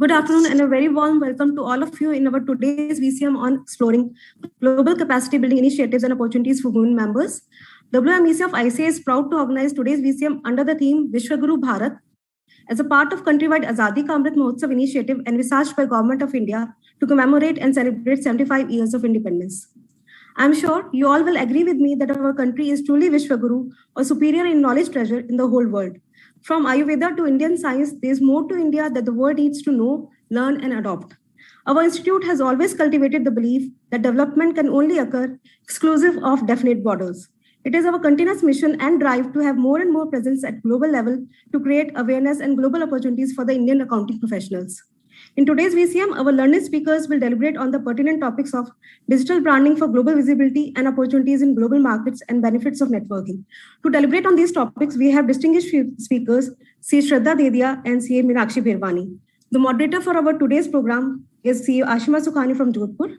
Good afternoon and a very warm welcome to all of you in our today's VCM on exploring global capacity building initiatives and opportunities for women members. WMEC of ICA is proud to organize today's VCM under the theme Vishwaguru Bharat as a part of countrywide Azadi Ka Amrit Mahotsav initiative envisaged by Government of India to commemorate and celebrate 75 years of independence. I'm sure you all will agree with me that our country is truly Vishwaguru or superior in knowledge treasure in the whole world. From Ayurveda to Indian science, there's more to India that the world needs to know, learn, and adopt. Our institute has always cultivated the belief that development can only occur exclusive of definite borders. It is our continuous mission and drive to have more and more presence at global level to create awareness and global opportunities for the Indian accounting professionals. In today's VCM, our learned speakers will deliberate on the pertinent topics of digital branding for global visibility and opportunities in global markets and benefits of networking. To deliberate on these topics, we have distinguished speakers, C. Shraddha Dedia and C. Meenakshi Bhirwani. The moderator for our today's program is C. Ashima Sukhani from Jodhpur.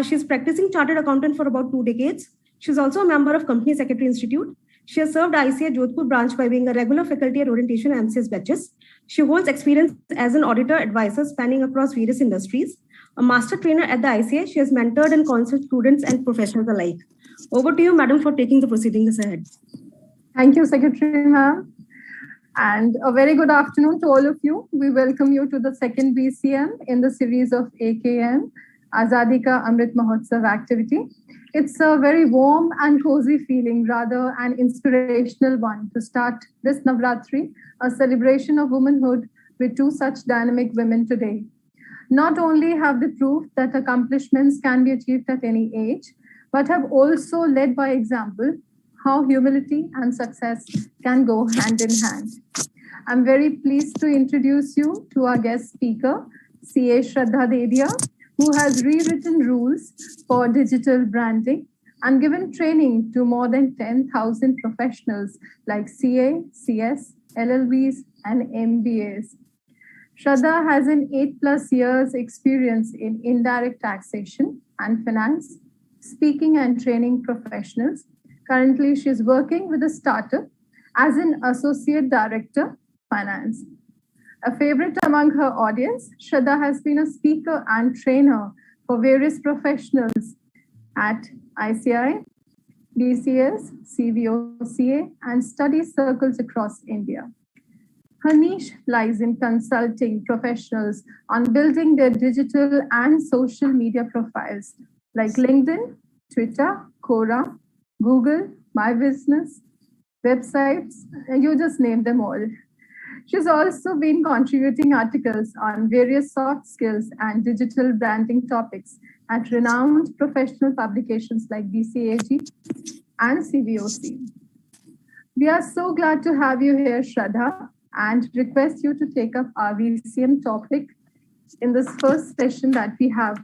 She is practicing chartered accountant for about 2 decades. She is also a member of Company Secretary Institute. She has served ICA Jodhpur branch by being a regular faculty at orientation and MCS batches. She holds experience as an auditor advisor spanning across various industries. A master trainer at the ICA, she has mentored and counseled students and professionals alike. Over to you, madam, for taking the proceedings ahead. Thank you, Secretary ma'am. And a very good afternoon to all of you. We welcome you to the second VCM in the series of AKM, Azadi Ka Amrit Mahotsav activity. It's a very warm and cozy feeling, rather an inspirational one, to start this Navratri, a celebration of womanhood with 2 such dynamic women today. Not only have they proved that accomplishments can be achieved at any age, but have also led by example how humility and success can go hand in hand. I'm very pleased to introduce you to our guest speaker, CA Shraddha Dedia, who has rewritten rules for digital branding and given training to more than 10,000 professionals like CA, CS, LLBs, and MBAs. Shraddha has an 8+ years experience in indirect taxation and finance, speaking and training professionals. Currently, she's working with a startup as an associate director, finance. A favorite among her audience, Shraddha has been a speaker and trainer for various professionals at ICI, DCS, CVOCA, and study circles across India. Her niche lies in consulting professionals on building their digital and social media profiles like LinkedIn, Twitter, Quora, Google, My Business, websites, you just name them all. She's also been contributing articles on various soft skills and digital branding topics at renowned professional publications like DCAG and CVOC. We are so glad to have you here, Shraddha, and request you to take up our VCM topic in this first session that we have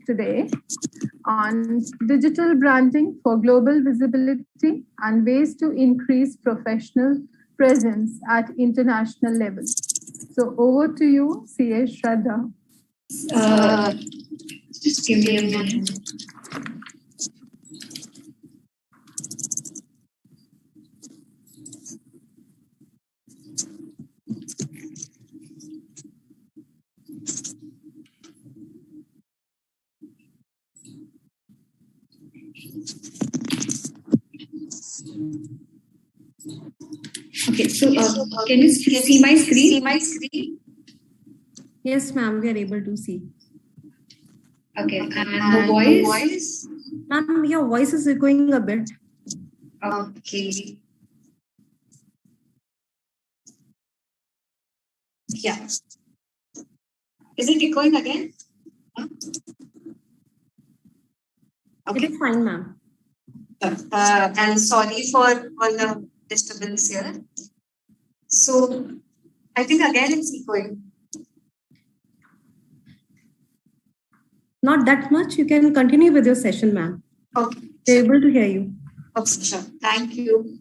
today on digital branding for global visibility and ways to increase professional presence at international level. So over to you, CA Shraddha. Just give me a minute. Okay, so can you see my screen? Yes, ma'am, we are able to see. Okay, and the voice? Ma'am, your voice is echoing a bit. Okay. Yeah. Is it echoing again? Okay. It is fine, ma'am. And sorry for all the disturbance here. So I think again it's echoing. Not that much. You can continue with your session, ma'am. Okay. We're able to hear you. Okay, sure. Thank you.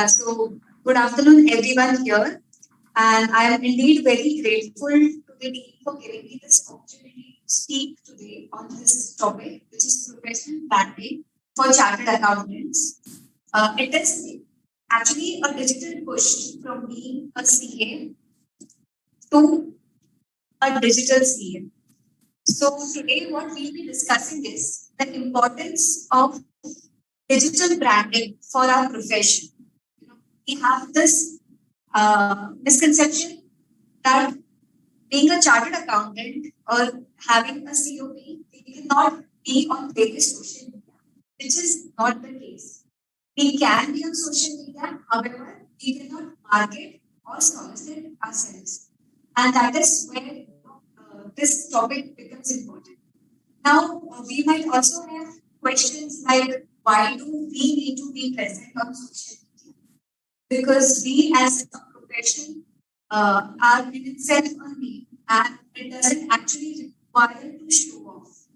So good afternoon, everyone here. And I am indeed very grateful to the team for giving me this opportunity to speak today on this topic, which is professional branding for chartered accountants. It is actually a digital push from being a CA to a digital CA. So today what we'll be discussing is the importance of digital branding for our profession. We have this misconception that being a chartered accountant or having a COP, we cannot be on various social media, which is not the case. We can be on social media, however, we cannot market or solicit ourselves. And that is where this topic becomes important. Now, we might also have questions like, why do we need to be present on social media? Because we as a profession are in itself a need, and it doesn't actually require to show off.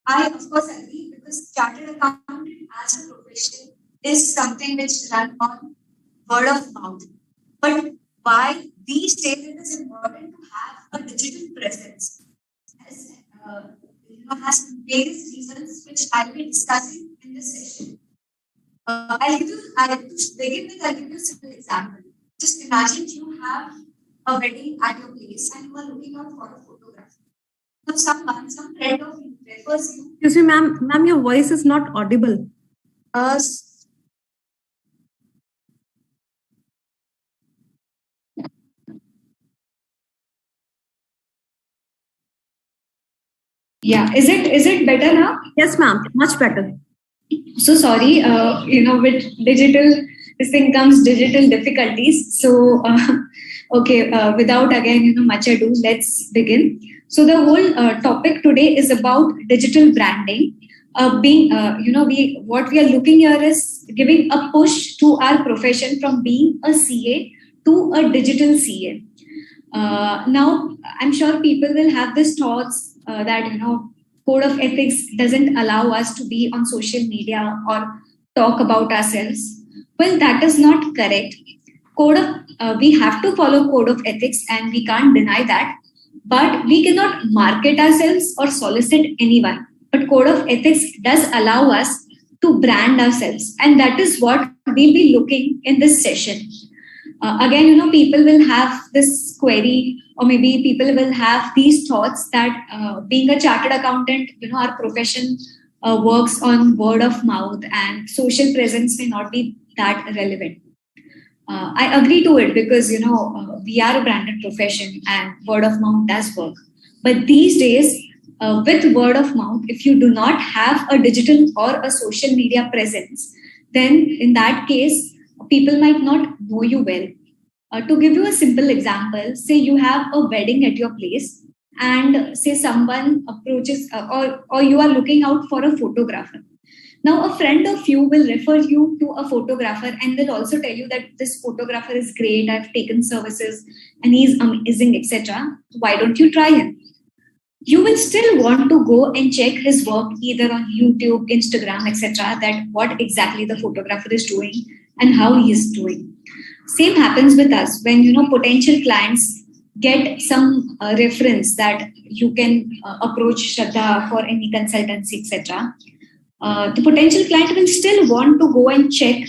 I, of course, agree, because chartered accountant as a profession is something which runs on word of mouth. But why these days it is important to have a digital presence has various reasons which I'll be discussing in this session. I'll give you a simple example. Just imagine you have a wedding at your place and you are looking out for a photographer. Now some friend of you refers you. Excuse me, ma'am, your voice is not audible. Yeah, is it better now? Yes, ma'am, much better. So sorry, with digital, this thing comes digital difficulties. So, without again, much ado, let's begin. So the whole topic today is about digital branding. What we are looking here is giving a push to our profession from being a CA to a digital CA. Now, I'm sure people will have these thoughts that, code of ethics doesn't allow us to be on social media or talk about ourselves. Well, that is not correct. We have to follow code of ethics and we can't deny that. But we cannot market ourselves or solicit anyone. But code of ethics does allow us to brand ourselves. And that is what we'll be looking in this session. Again, people will have this query, or maybe people will have these thoughts that being a chartered accountant, our profession works on word of mouth and social presence may not be that relevant. I agree to it because, we are a branded profession and word of mouth does work. But these days, with word of mouth, if you do not have a digital or a social media presence, then in that case, people might not know you well. To give you a simple example, say you have a wedding at your place and say someone approaches or you are looking out for a photographer. Now, a friend of you will refer you to a photographer and they'll also tell you that this photographer is great, I've taken services and he's amazing, etc. Why don't you try him? You will still want to go and check his work either on YouTube, Instagram, etc. that what exactly the photographer is doing and how he is doing. Same happens with us when potential clients get some reference that you can approach Shraddha for any consultancy, etc. The potential client will still want to go and check.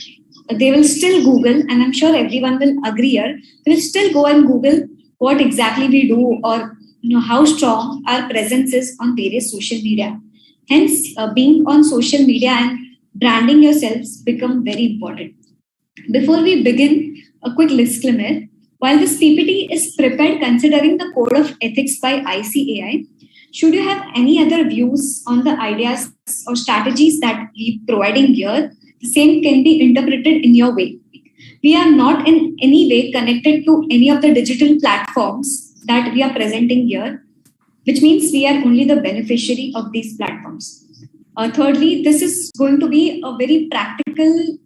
They will still Google, and I'm sure everyone will agree here. They will still go and Google what exactly we do or how strong our presence is on various social media. Hence, being on social media and branding yourselves become very important. Before we begin, a quick disclaimer. While this PPT is prepared considering the Code of Ethics by ICAI, should you have any other views on the ideas or strategies that we're providing here, the same can be interpreted in your way. We are not in any way connected to any of the digital platforms that we are presenting here, which means we are only the beneficiary of these platforms. Thirdly, this is going to be a very practical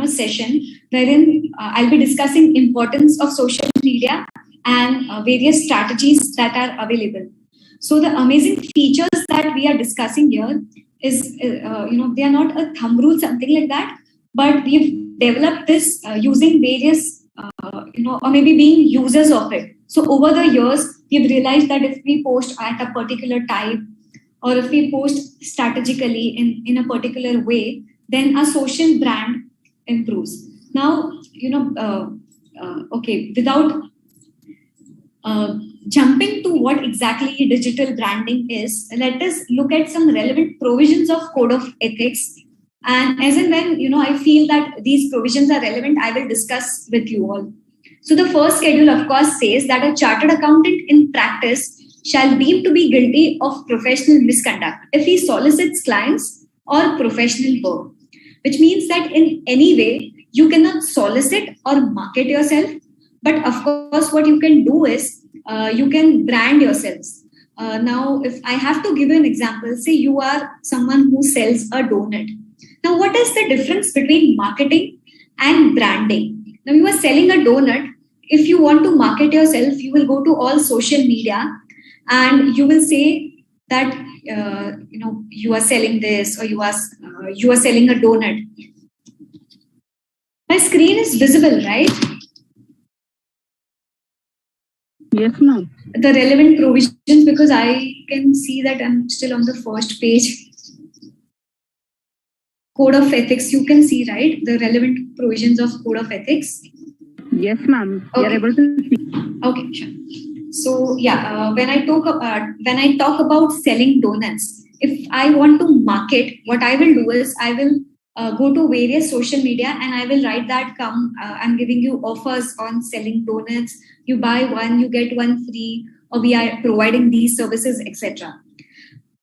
session wherein I'll be discussing importance of social media and various strategies that are available. So the amazing features that we are discussing here is, they are not a thumb rule, something like that, but we've developed this using various, or maybe being users of it. So over the years, we've realized that if we post at a particular time, or if we post strategically in a particular way, then our social brand improves. Now, without jumping to what exactly digital branding is, let us look at some relevant provisions of Code of Ethics. And as and when, I feel that these provisions are relevant, I will discuss with you all. So the first schedule, of course, says that a chartered accountant in practice shall deem to be guilty of professional misconduct if he solicits clients or professional work, which means that in any way, you cannot solicit or market yourself. But of course, what you can do is you can brand yourselves. Now, if I have to give you an example, say you are someone who sells a donut. Now, what is the difference between marketing and branding? Now, you are selling a donut. If you want to market yourself, you will go to all social media and you will say that you are selling this, or you are selling a donut. My screen is visible, right? Yes, ma'am. The relevant provisions, because I can see that I'm still on the first page. Code of Ethics, you can see, right? The relevant provisions of Code of Ethics. Yes, ma'am. Okay. You're able to see. Okay, sure. So yeah, when I talk about selling donuts, if I want to market, what I will do is I will go to various social media and I will write that I'm giving you offers on selling donuts. You buy one, you get one free, or we are providing these services, etc.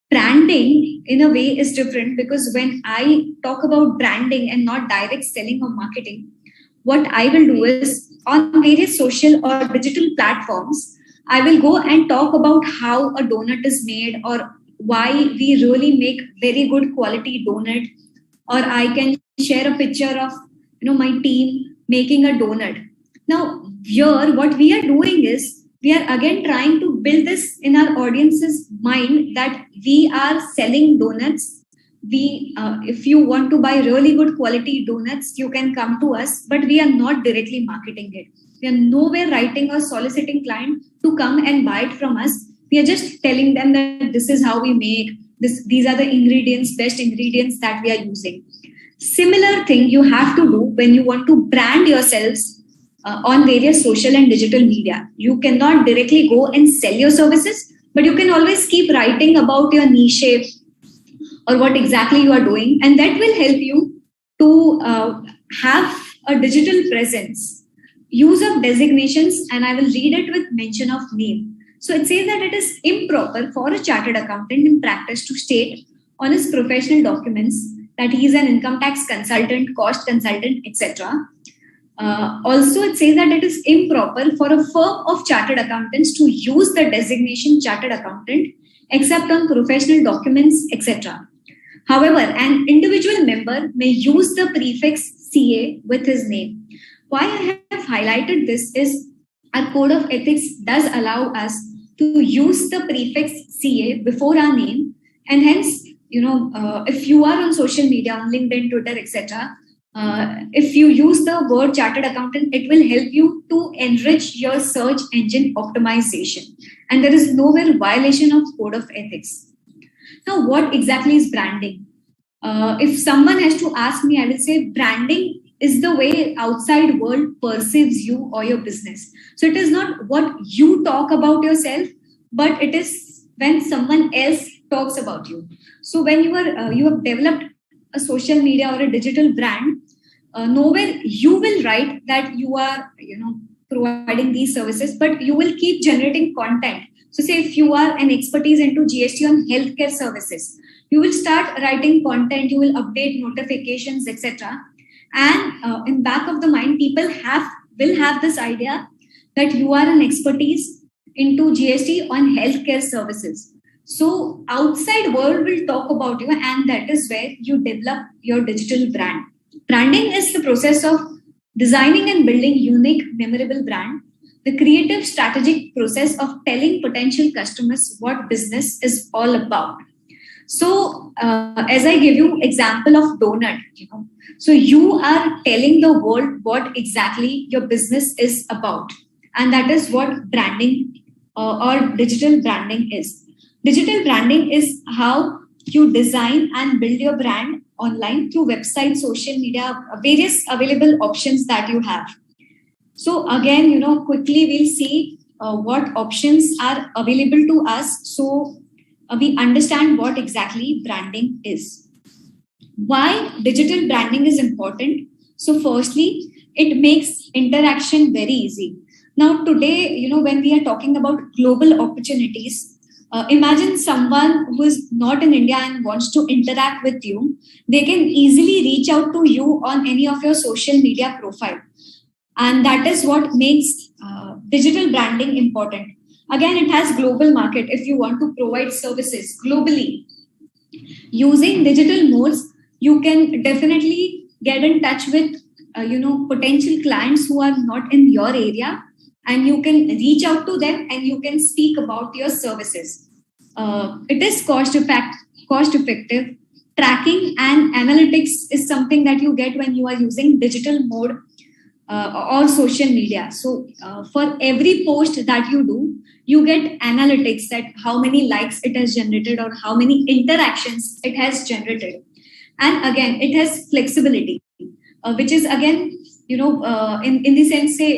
Branding in a way is different, because when I talk about branding and not direct selling or marketing, what I will do is on various social or digital platforms, I will go and talk about how a donut is made, or why we really make very good quality donut, or I can share a picture of my team making a donut. Now here what we are doing is we are again trying to build this in our audience's mind that we are selling donuts. If you want to buy really good quality donuts, you can come to us, but we are not directly marketing it. We are nowhere writing or soliciting client to come and buy it from us. We are just telling them that this is how we make this. These are the ingredients, best ingredients that we are using. Similar thing you have to do when you want to brand yourselves on various social and digital media. You cannot directly go and sell your services, but you can always keep writing about your niche or what exactly you are doing, and that will help you to have a digital presence. Use of designations, and I will read it with mention of name. So it says that it is improper for a chartered accountant in practice to state on his professional documents that he is an income tax consultant, cost consultant, etc. Also, it says that it is improper for a firm of chartered accountants to use the designation chartered accountant except on professional documents, etc. However, an individual member may use the prefix CA with his name. Why I have highlighted this is our Code of Ethics does allow us to use the prefix CA before our name, and hence, if you are on social media, on LinkedIn, Twitter, etc., if you use the word chartered accountant, it will help you to enrich your search engine optimization, and there is nowhere violation of Code of Ethics. Now, what exactly is branding? If someone has to ask me, I will say branding is the way outside world perceives you or your business. So it is not what you talk about yourself, but it is when someone else talks about you. So when you have developed a social media or a digital brand, nowhere you will write that you are providing these services, but you will keep generating content. So say if you are an expertise into GST on healthcare services, you will start writing content, you will update notifications, etc. And in back of the mind, people will have this idea that you are an expertise into GST on healthcare services. So outside world will talk about you, and that is where you develop your digital brand. Branding is the process of designing and building unique, memorable brand, the creative strategic process of telling potential customers what business is all about. So as I give you example of donut, so you are telling the world what exactly your business is about, and that is what branding or digital branding is. Digital branding is how you design and build your brand online through website, social media, various available options that you have. So again, quickly we'll see what options are available to us, so we understand what exactly branding is. Why digital branding is important? So firstly, it makes interaction very easy. Now today, when we are talking about global opportunities, imagine someone who is not in India and wants to interact with you. They can easily reach out to you on any of your social media profile. And that is what makes digital branding important. Again, it has global market. If you want to provide services globally, using digital modes, you can definitely get in touch with potential clients who are not in your area, and you can reach out to them and you can speak about your services. It is cost effective. Tracking and analytics is something that you get when you are using digital mode or social media. So for every post that you do, you get analytics, that how many likes it has generated or how many interactions it has generated. And again, it has flexibility, which is again, in the sense, say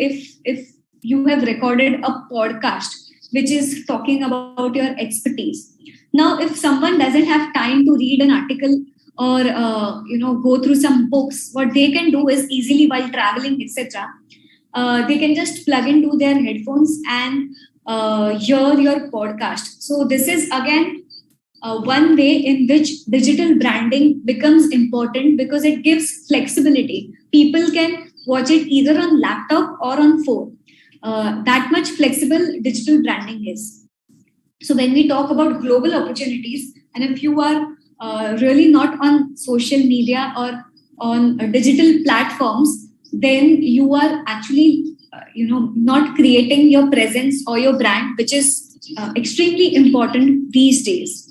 if you have recorded a podcast which is talking about your expertise. Now, if someone doesn't have time to read an article or go through some books, what they can do is easily while traveling, etc., they can just plug into their headphones and hear your podcast. So this is again one way in which digital branding becomes important, because it gives flexibility. People can watch it either on laptop or on phone. That much flexible digital branding is. So when we talk about global opportunities, and if you are really not on social media or on digital platforms, then you are actually not creating your presence or your brand, which is extremely important these days.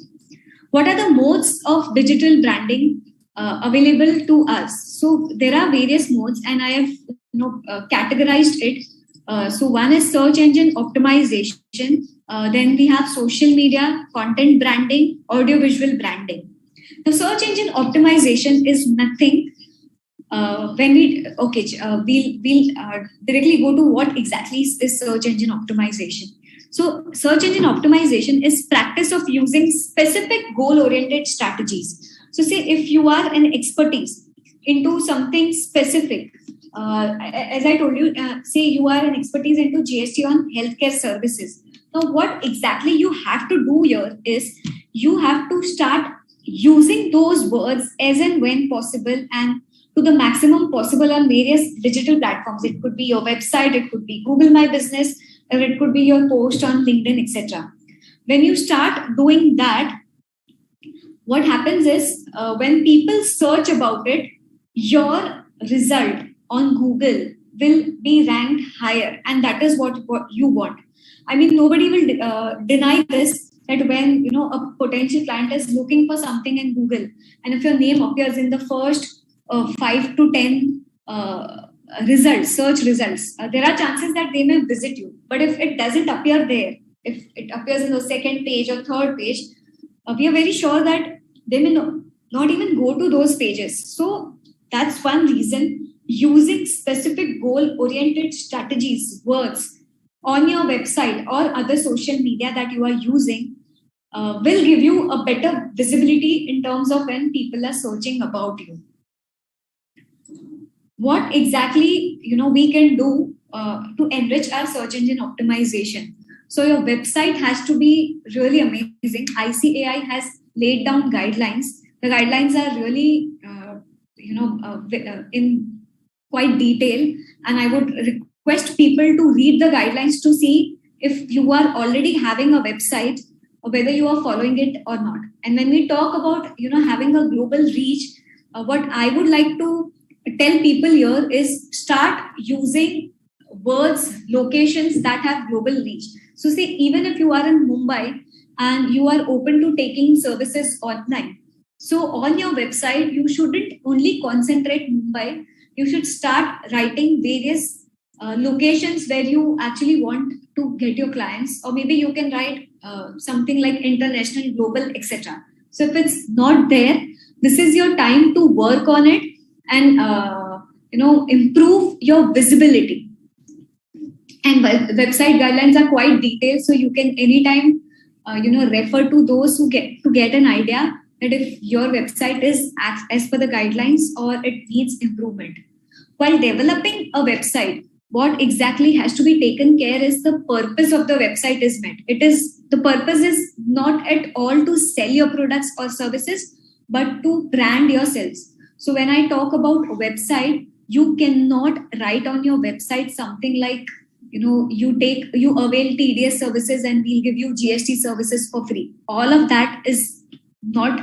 What are the modes of digital branding available to us? So there are various modes, and I have categorized it. So one is search engine optimization. Then we have social media, content branding, audiovisual branding. The search engine optimization is nothing. We'll directly go to what exactly is search engine optimization. So search engine optimization is practice of using specific goal-oriented strategies. So say if you are an expertise into something specific, as I told you, say you are an expertise into GST on healthcare services. Now, what exactly you have to do here is you have to start using those words as and when possible and to the maximum possible on various digital platforms. It could be your website, it could be Google My Business, or it could be your post on LinkedIn, etc. When you start doing that, what happens is when people search about it, your result on Google will be ranked higher, and that is what you want. I mean, nobody will deny this, that when a potential client is looking for something in Google, and if your name appears in the first 5 to 10 results, search results, there are chances that they may visit you. But if it doesn't appear there, if it appears in the second page or third page, we are very sure that they may not even go to those pages. So that's one reason. Using specific goal-oriented strategies, words on your website or other social media that you are using will give you a better visibility in terms of when people are searching about you. What exactly we can do to enrich our search engine optimization? So your website has to be really amazing. ICAI has laid down guidelines. The guidelines are really in quite detail, and I would request people to read the guidelines to see if you are already having a website or whether you are following it or not. And when we talk about having a global reach, what I would like to tell people here is start using words, locations that have global reach. So say even if you are in Mumbai and you are open to taking services online, so on your website you shouldn't only concentrate Mumbai. You should start writing various locations where you actually want to get your clients, or maybe you can write something like international, global, etc. So if it's not there, this is your time to work on it and improve your visibility. And website guidelines are quite detailed, so you can anytime refer to those who get an idea that if your website is as per the guidelines or it needs improvement. While developing a website, what exactly has to be taken care is the purpose of the website is met. The purpose is not at all to sell your products or services, but to brand yourselves. So when I talk about a website, you cannot write on your website something like, you avail TDS services and we'll give you GST services for free. All of that is not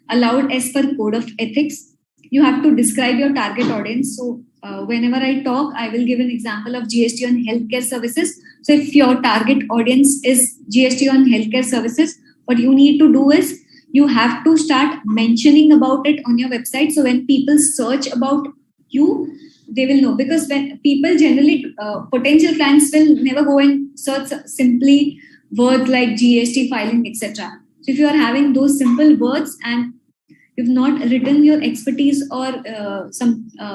allowed as per code of ethics. You have to describe your target audience. So whenever I talk, I will give an example of GST on healthcare services. So if your target audience is GST on healthcare services, what you need to do is you have to start mentioning about it on your website. So when people search about you, they will know, because when people generally, potential clients will never go and search simply words like GST filing, etc. So if you are having those simple words and you've not written your expertise or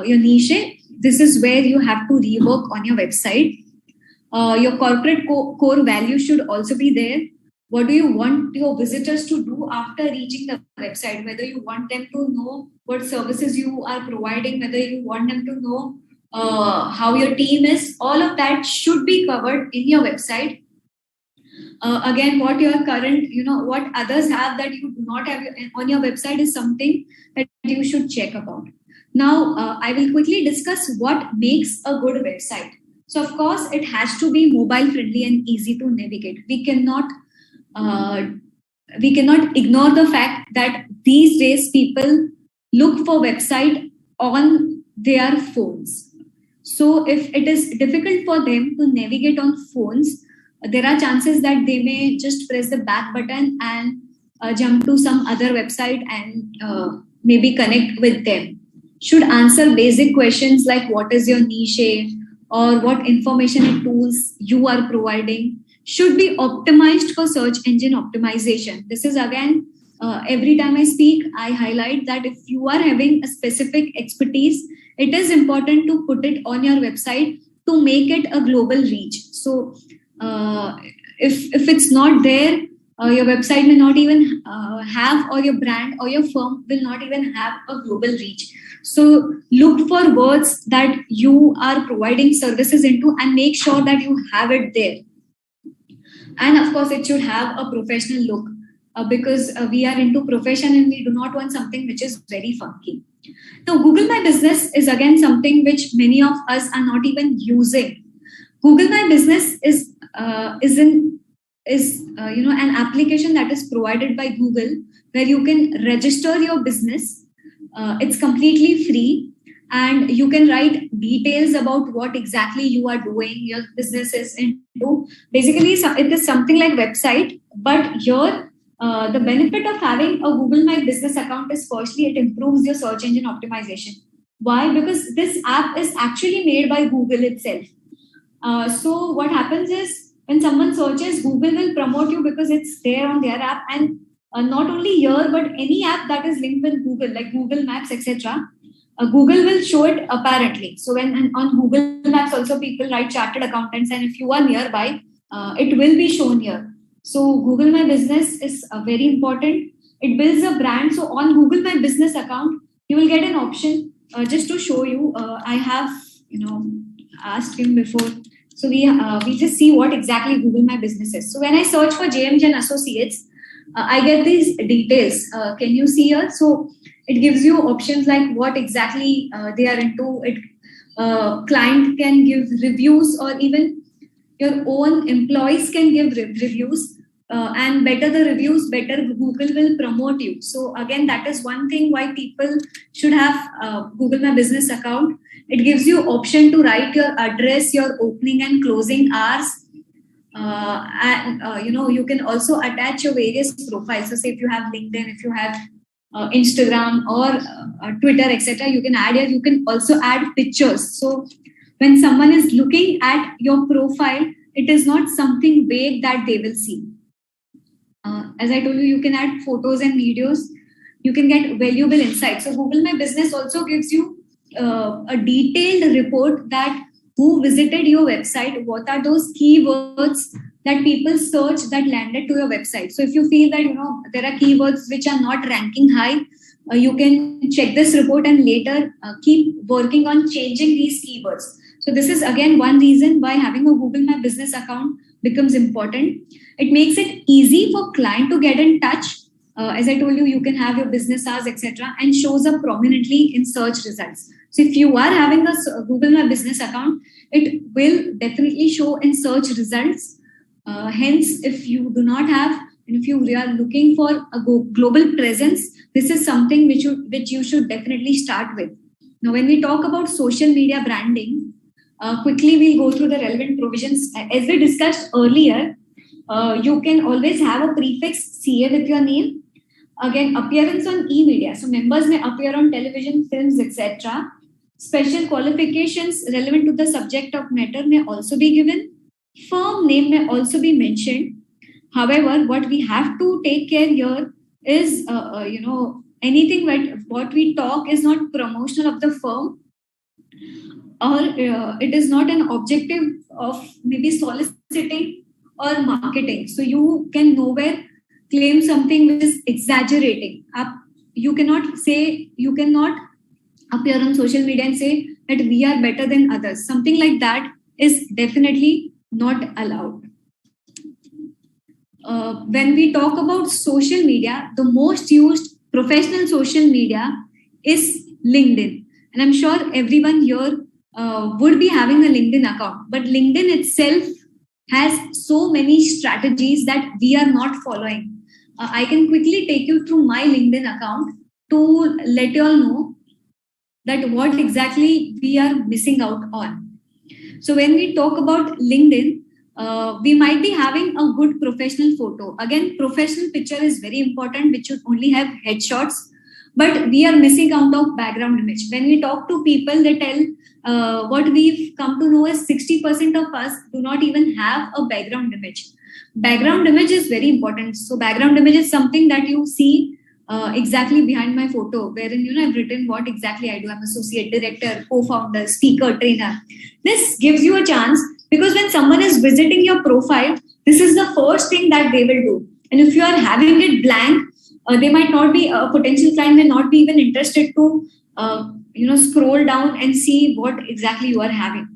your niche, this is where you have to rework on your website. Your corporate core value should also be there. What do you want your visitors to do after reaching the website? Whether you want them to know what services you are providing, whether you want them to know how your team is, all of that should be covered in your website. Again, what your current, what others have that you do not have on your website is something that you should check about. Now, I will quickly discuss what makes a good website. So, of course, it has to be mobile friendly and easy to navigate. We cannot ignore the fact that these days people look for website on their phones. So if it is difficult for them to navigate on phones, there are chances that they may just press the back button and jump to some other website and maybe connect with them. Should answer basic questions like what is your niche or what information and tools you are providing. Should be optimized for search engine optimization. This is again, every time I speak, I highlight that if you are having a specific expertise, it is important to put it on your website to make it a global reach. So if it's not there, your website may not even have, or your brand or your firm will not even have a global reach. So look for words that you are providing services into and make sure that you have it there. And of course, it should have a professional look because we are into profession and we do not want something which is very funky. Now, Google My Business is again something which many of us are not even using. Google My Business is an application that is provided by Google where you can register your business. It's completely free. And you can write details about what exactly you are doing, your business is into. Basically, it is something like website, but here the benefit of having a Google My Business account is firstly, it improves your search engine optimization. Why? Because this app is actually made by Google itself. So what happens is when someone searches, Google will promote you because it's there on their app. And not only here, but any app that is linked with Google, like Google Maps, etc. Google will show it apparently. So when on Google Maps also people write chartered accountants, and if you are nearby, it will be shown here. So Google My Business is very important. It builds a brand. So on Google My Business account, you will get an option just to show you. I have asked him before. So we just see what exactly Google My Business is. So when I search for JMJ and Associates, I get these details. Can you see here? So it gives you options like what exactly they are into. Client can give reviews, or even your own employees can give reviews. And better the reviews, better Google will promote you. So again, that is one thing why people should have Google My Business account. It gives you option to write your address, your opening and closing hours. You can also attach your various profiles. So say if you have LinkedIn, if you have Instagram or Twitter, etc., you can add here. You can also add pictures. So when someone is looking at your profile, it is not something vague that they will see. As I told you, you can add photos and videos. You can get valuable insights. So Google My Business also gives you a detailed report that who visited your website, what are those keywords that people search that landed to your website. So if you feel that there are keywords which are not ranking high, you can check this report and later keep working on changing these keywords. So this is again one reason why having a Google My Business account becomes important. It makes it easy for client to get in touch. As I told you, you can have your business hours, etc., and shows up prominently in search results. So if you are having a Google My Business account, it will definitely show in search results. Hence, if you do not have, and if you are looking for a global presence, this is something which you should definitely start with. Now, when we talk about social media branding, quickly we'll go through the relevant provisions. As we discussed earlier, you can always have a prefix CA with your name. Again, appearance on e-media. So members may appear on television, films, etc. Special qualifications relevant to the subject of matter may also be given. Firm name may also be mentioned. However, what we have to take care here is, anything what we talk is not promotional of the firm, or it is not an objective of maybe soliciting or marketing. So you can nowhere claim something which is exaggerating. You cannot appear on social media and say that we are better than others. Something like that is definitely not allowed. When we talk about social media, the most used professional social media is LinkedIn. And I'm sure everyone here would be having a LinkedIn account. But LinkedIn itself has so many strategies that we are not following. I can quickly take you through my LinkedIn account to let you all know that what exactly we are missing out on. So when we talk about LinkedIn, we might be having a good professional photo. Again, professional picture is very important, which should only have headshots, but we are missing out of background image. When we talk to people, they tell what we've come to know is 60% of us do not even have a background image. Background image is very important. So background image is something that you see exactly behind my photo, wherein I've written what exactly I do. I'm associate director, co-founder, speaker, trainer. This gives you a chance, because when someone is visiting your profile, this is the first thing that they will do. And if you are having it blank, they might not be, a potential client may not be even interested to scroll down and see what exactly you are having.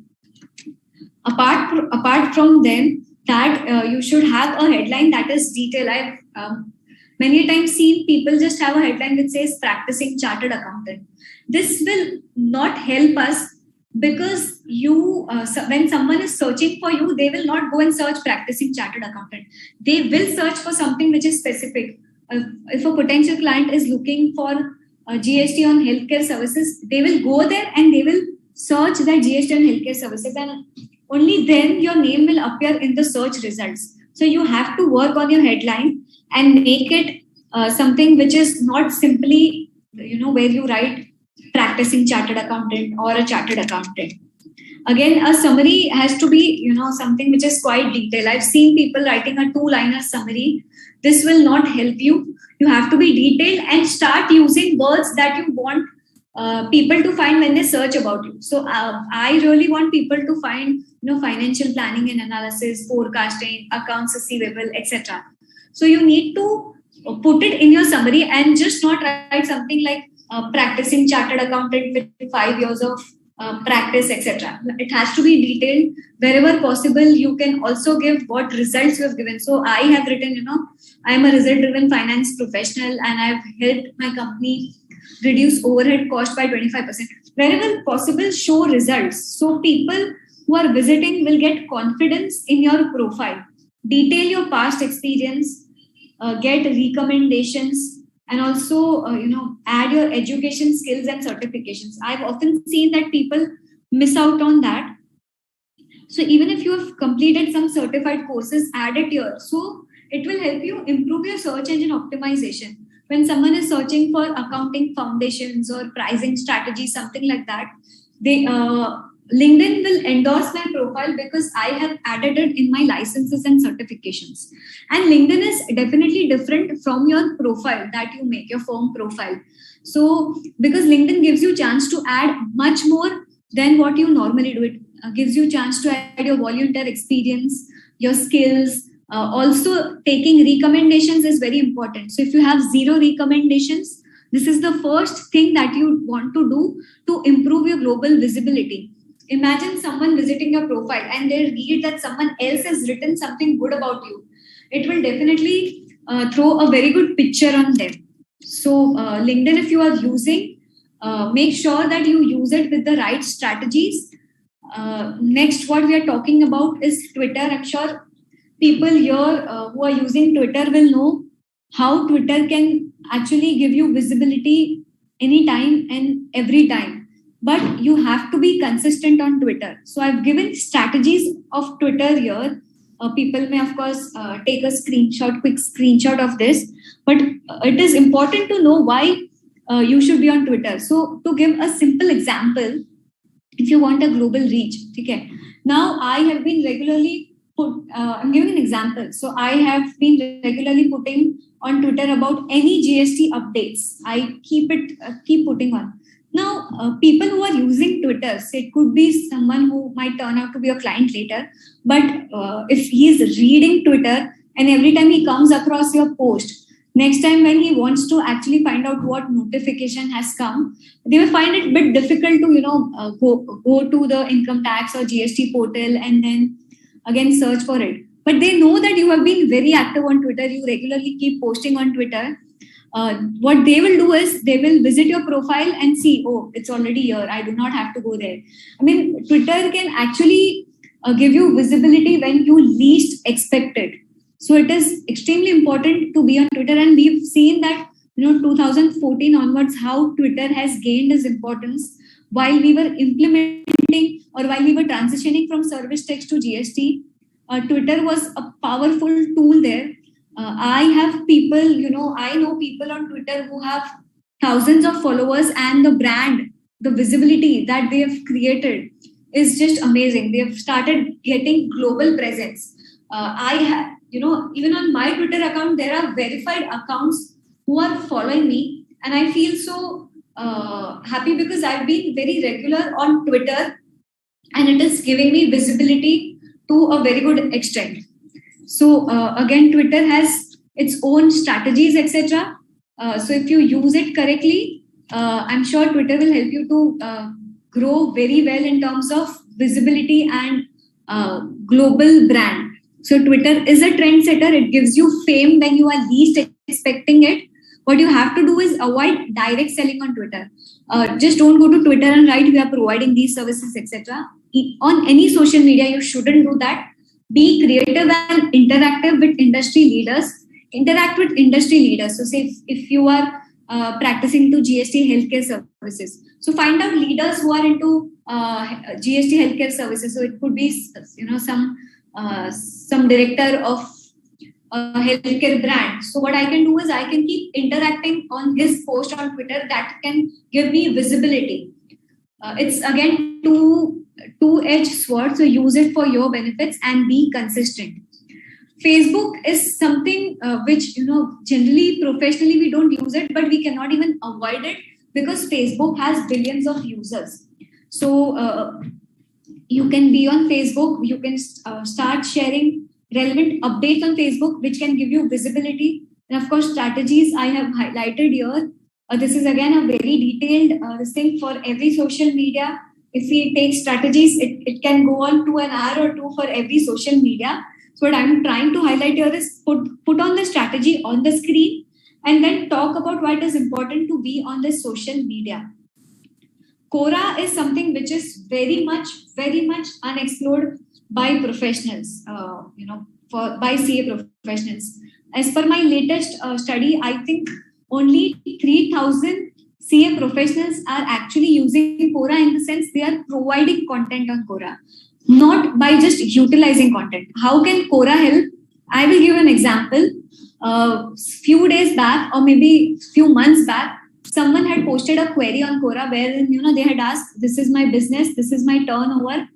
Apart from them, that you should have a headline that is detailed. I've many times seen people just have a headline that says practicing chartered accountant. This will not help us, because when someone is searching for you, they will not go and search practicing chartered accountant. They will search for something which is specific. If a potential client is looking for GST on healthcare services, they will go there and they will search that GST on healthcare services, and only then your name will appear in the search results. So you have to work on your headline and make it something which is not simply, where you write practicing chartered accountant or a chartered accountant. Again, a summary has to be, something which is quite detailed. I've seen people writing a 2-liner summary. This will not help you. You have to be detailed and start using words that you want people to find when they search about you. So I really want people to find, financial planning and analysis, forecasting, accounts receivable, etc. So you need to put it in your summary and just not write something like practicing chartered accountant with 5 years of practice, etc. It has to be detailed. Wherever possible, you can also give what results you have given. So I have written, I am a result-driven finance professional and I've helped my company reduce overhead cost by 25%. Wherever possible, show results. So people who are visiting will get confidence in your profile. Detail your past experience, get recommendations, and also, add your education skills and certifications. I've often seen that people miss out on that. So even if you have completed some certified courses, add it here. So it will help you improve your search engine optimization. When someone is searching for accounting foundations or pricing strategies, something like that, LinkedIn will endorse my profile because I have added it in my licenses and certifications. And LinkedIn is definitely different from your profile that you make, your firm profile. So because LinkedIn gives you a chance to add much more than what you normally do. gives you a chance to add your volunteer experience, your skills. Also, taking recommendations is very important. So if you have 0 recommendations, this is the first thing that you want to do to improve your global visibility. Imagine someone visiting your profile and they read that someone else has written something good about you. It will definitely throw a very good picture on them. So LinkedIn, if you are using, make sure that you use it with the right strategies. Next, what we are talking about is Twitter. I'm sure people here who are using Twitter will know how Twitter can actually give you visibility anytime and every time. But you have to be consistent on Twitter. So I've given strategies of Twitter here. People may, of course, take a quick screenshot of this. But it is important to know why you should be on Twitter. So to give a simple example, if you want a global reach, okay. Now I have been regularly I'm giving an example. So I have been regularly putting on Twitter about any GST updates. I keep putting on. Now, people who are using Twitter, so it could be someone who might turn out to be a client later, but if he is reading Twitter and every time he comes across your post, next time when he wants to actually find out what notification has come, they will find it a bit difficult to, go to the income tax or GST portal and then again search for it. But they know that you have been very active on Twitter, you regularly keep posting on Twitter. What they will do is they will visit your profile and see, oh, it's already here. I do not have to go there. I mean, Twitter can actually give you visibility when you least expect it. So it is extremely important to be on Twitter. And we've seen that, 2014 onwards, how Twitter has gained its importance while we were implementing or while we were transitioning from service tax to GST. Twitter was a powerful tool there. I have people, I know people on Twitter who have thousands of followers, and the brand, the visibility that they have created is just amazing. They have started getting global presence. I have, even on my Twitter account, there are verified accounts who are following me, and I feel so happy because I've been very regular on Twitter and it is giving me visibility to a very good extent. So again, Twitter has its own strategies, etc. So if you use it correctly, I'm sure Twitter will help you to grow very well in terms of visibility and global brand. So Twitter is a trendsetter. It gives you fame when you are least expecting it. What you have to do is avoid direct selling on Twitter. Just don't go to Twitter and write, we are providing these services, etc. On any social media, you shouldn't do that. Be creative and interactive with industry leaders. Interact with industry leaders. So say if you are practicing to GST healthcare services, so find out leaders who are into GST healthcare services. So it could be some director of a healthcare brand. So what I can do is I can keep interacting on his post on Twitter. That can give me visibility. It's again two-edged sword. So use it for your benefits and be consistent. Facebook is something which, generally professionally we don't use it, but we cannot even avoid it because Facebook has billions of users. So you can be on Facebook. You can start sharing relevant updates on Facebook, which can give you visibility. And of course, strategies I have highlighted here. This is again a very detailed thing for every social media. If we take strategies, it can go on to an hour or two for every social media. So what I'm trying to highlight here is put on the strategy on the screen and then talk about what is important to be on the social media. Quora is something which is very much unexplored by professionals, by CA professionals. As per my latest study, I think only 3,000 CA professionals are actually using Quora, in the sense they are providing content on Quora, not by just utilizing content. How can Quora help? I will give an example. Few days back, or maybe few months back, someone had posted a query on Quora wherein they had asked, this is my business, this is my turnover,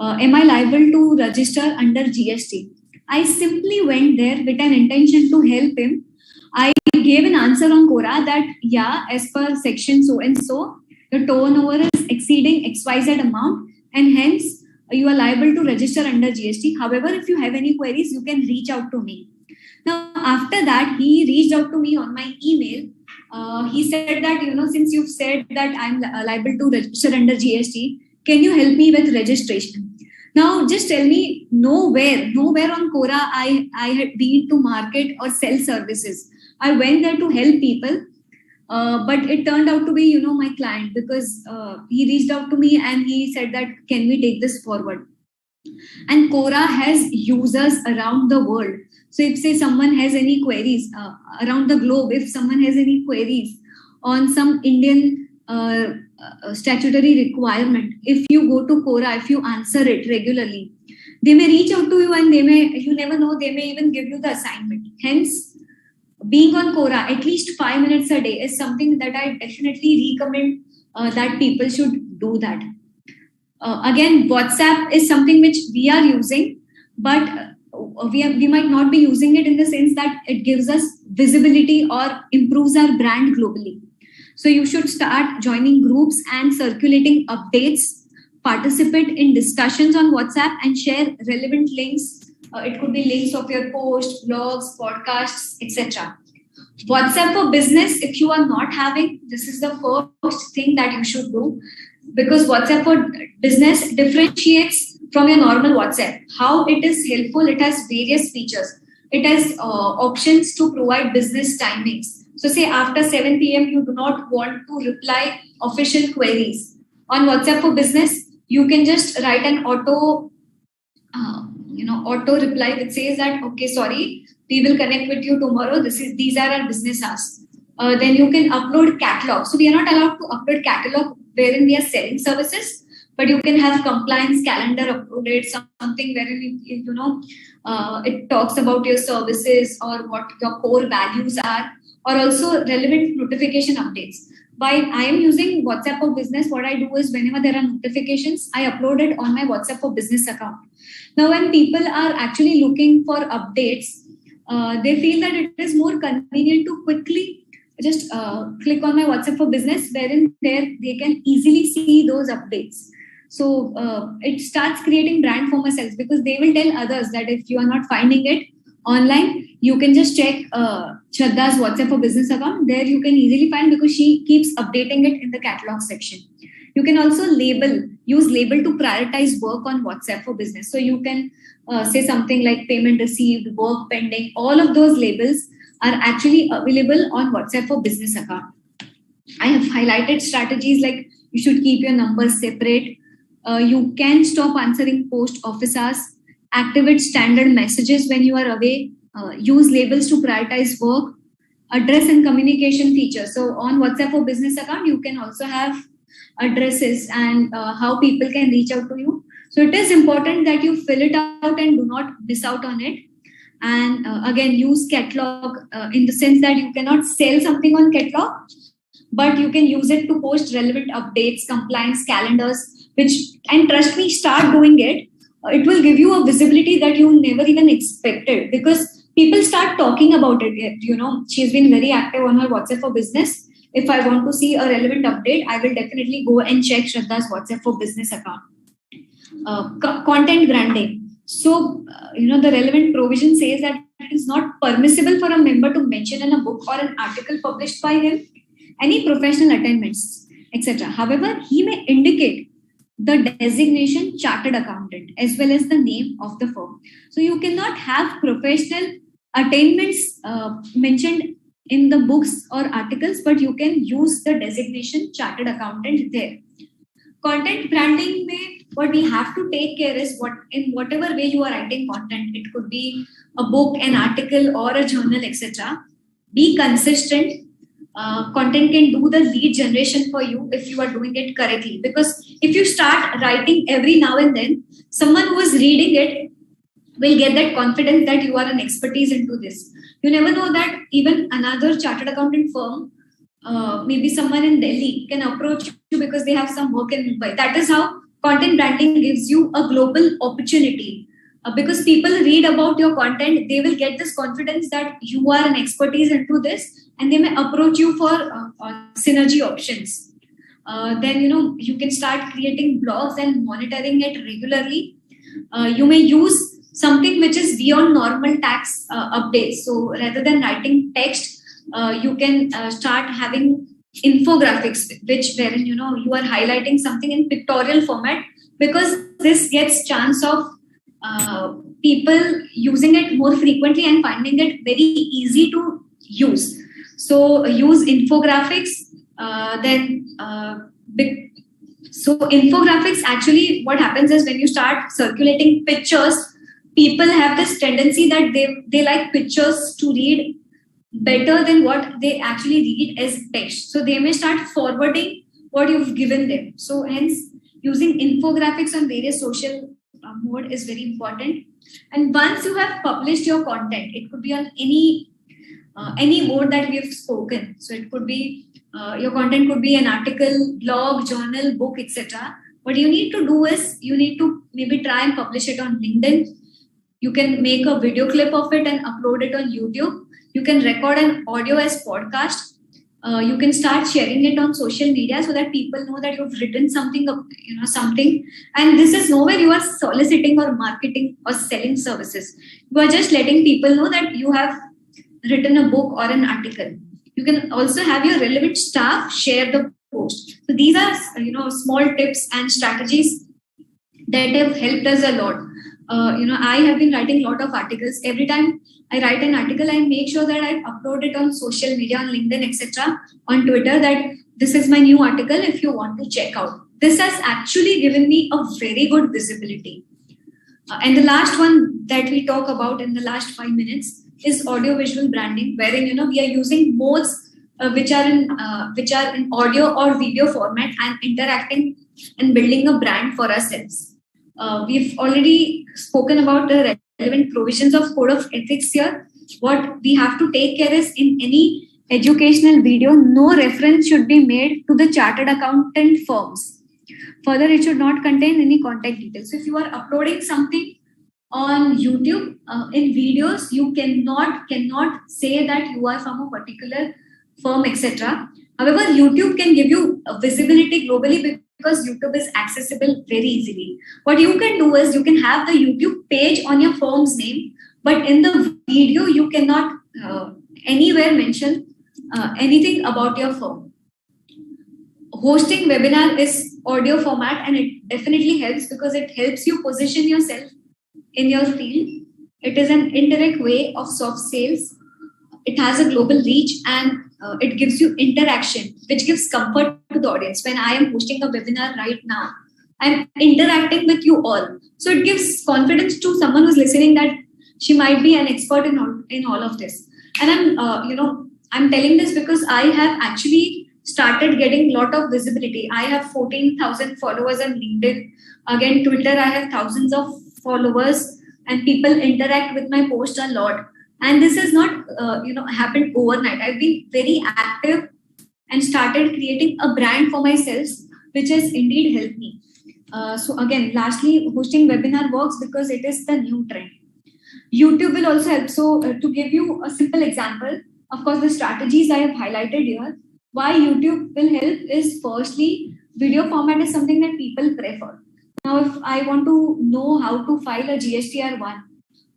am I liable to register under GST? I simply went there with an intention to help him. I gave an answer on Quora that, yeah, as per section so and so, the turnover is exceeding XYZ amount, and hence you are liable to register under GST. However, if you have any queries, you can reach out to me. Now, after that, he reached out to me on my email. He said that, since you've said that I'm liable to register under GST, can you help me with registration? Now, just tell me, nowhere on Quora I had been to market or sell services. I went there to help people, but it turned out to be, my client, because he reached out to me and he said that, can we take this forward? And Quora has users around the world. So if say someone has any queries around the globe, if someone has any queries on some Indian statutory requirement, if you go to Quora, if you answer it regularly, they may reach out to you and you never know, they may even give you the assignment. Hence, being on Quora at least 5 minutes a day is something that I definitely recommend that people should do that. Again, WhatsApp is something which we are using, but we might not be using it in the sense that it gives us visibility or improves our brand globally. So you should start joining groups and circulating updates, participate in discussions on WhatsApp and share relevant links. It could be links of your posts, blogs, podcasts, etc. WhatsApp for business, if you are not having, this is the first thing that you should do, because WhatsApp for business differentiates from your normal WhatsApp. How it is helpful, it has various features. It has options to provide business timings. So say after 7 p.m. you do not want to reply official queries. On WhatsApp for business, you can just write an auto reply that says that, okay, sorry, we will connect with you tomorrow. These are our business hours. Then you can upload catalog. So we are not allowed to upload catalog wherein we are selling services, but you can have compliance calendar uploaded, something wherein it talks about your services or what your core values are, or also relevant notification updates. While I am using WhatsApp for business, what I do is whenever there are notifications, I upload it on my WhatsApp for business account. Now, when people are actually looking for updates, they feel that it is more convenient to quickly just click on my WhatsApp for business, wherein they can easily see those updates. So it starts creating brand for myself, because they will tell others that if you are not finding it online, you can just check Shraddha's WhatsApp for business account. There you can easily find, because she keeps updating it in the catalog section. You can also use label to prioritize work on WhatsApp for business. So you can say something like payment received, work pending. All of those labels are actually available on WhatsApp for business account. I have highlighted strategies like you should keep your numbers separate. You can stop answering post office hours. Activate standard messages when you are away. Use labels to prioritize work. Address and communication features. So on WhatsApp for business account, you can also have addresses and how people can reach out to you. So it is important that you fill it out and do not miss out on it. And again, use catalog in the sense that you cannot sell something on catalog, but you can use it to post relevant updates, compliance calendars, and trust me, start doing it. It will give you a visibility that you never even expected, because people start talking about it. She's been very active on her WhatsApp for business. If I want to see a relevant update, I will definitely go and check Shraddha's WhatsApp for business account. Content branding. So, the relevant provision says that it is not permissible for a member to mention in a book or an article published by him any professional attainments, etc. However, he may indicate the designation chartered accountant as well as the name of the firm. So you cannot have professional attainments mentioned in the books or articles, but you can use the designation chartered accountant there. Content branding, what we have to take care is in whatever way you are writing content, it could be a book, an article, or a journal, etc. Be consistent. Content can do the lead generation for you if you are doing it correctly. Because if you start writing every now and then, someone who is reading it will get that confidence that you are an expertise into this. You never know that even another chartered accountant firm, maybe someone in Delhi, can approach you because they have some work in Mumbai. That is how content branding gives you a global opportunity. Because people read about your content, they will get this confidence that you are an expertise into this, and they may approach you for synergy options. then you can start creating blogs and monitoring it regularly. You may use something which is beyond normal tax updates. So rather than writing text, you can start having infographics, wherein you are highlighting something in pictorial format, because this gets chance of people using it more frequently and finding it very easy to use. So use infographics. So infographics, actually what happens is when you start circulating pictures, people have this tendency that they like pictures to read better than what they actually read as text. So they may start forwarding what you've given them. So hence using infographics on various social mode is very important. And once you have published your content, it could be on any mode that we have spoken. So it could be your content could be an article, blog, journal, book, etc. What you need to do is you need to maybe try and publish it on LinkedIn. You can make a video clip of it and upload it on YouTube. You can record an audio as podcast. You can start sharing it on social media so that people know that you've written something, something. And this is nowhere you are soliciting or marketing or selling services. You are just letting people know that you have written a book or an article. You can also have your relevant staff share the post. So these are, small tips and strategies that have helped us a lot. I have been writing a lot of articles. Every time I write an article, I make sure that I upload it on social media, on LinkedIn, etc., on Twitter, that this is my new article if you want to check out. This has actually given me a very good visibility. And the last one that we talk about in the last 5 minutes is audio-visual branding, wherein we are using modes which are in audio or video format and interacting and building a brand for ourselves. We've already spoken about the relevant provisions of Code of Ethics here. What we have to take care is in any educational video, no reference should be made to the chartered accountant firms. Further, it should not contain any contact details. So if you are uploading something on YouTube in videos, you cannot say that you are from a particular firm, etc. However, YouTube can give you visibility globally because YouTube is accessible very easily. What you can do is you can have the YouTube page on your firm's name, but in the video you cannot anywhere mention anything about your firm. Hosting webinar is audio format, and it definitely helps because it helps you position yourself in your field. It is an indirect way of soft sales. It has a global reach, and it gives you interaction, which gives comfort to the audience. When I am hosting a webinar right now, I'm interacting with you all. So it gives confidence to someone who's listening that she might be an expert in all of this. And I'm telling this because I have actually started getting a lot of visibility. I have 14,000 followers on LinkedIn. Again, Twitter, I have thousands of followers, and people interact with my post a lot. And this has not happened overnight. I've been very active and started creating a brand for myself, which has indeed helped me. So again, lastly, hosting webinar works because it is the new trend. YouTube will also help. So to give you a simple example, of course, the strategies I have highlighted here, why YouTube will help is, firstly, video format is something that people prefer. Now, if I want to know how to file a GSTR1,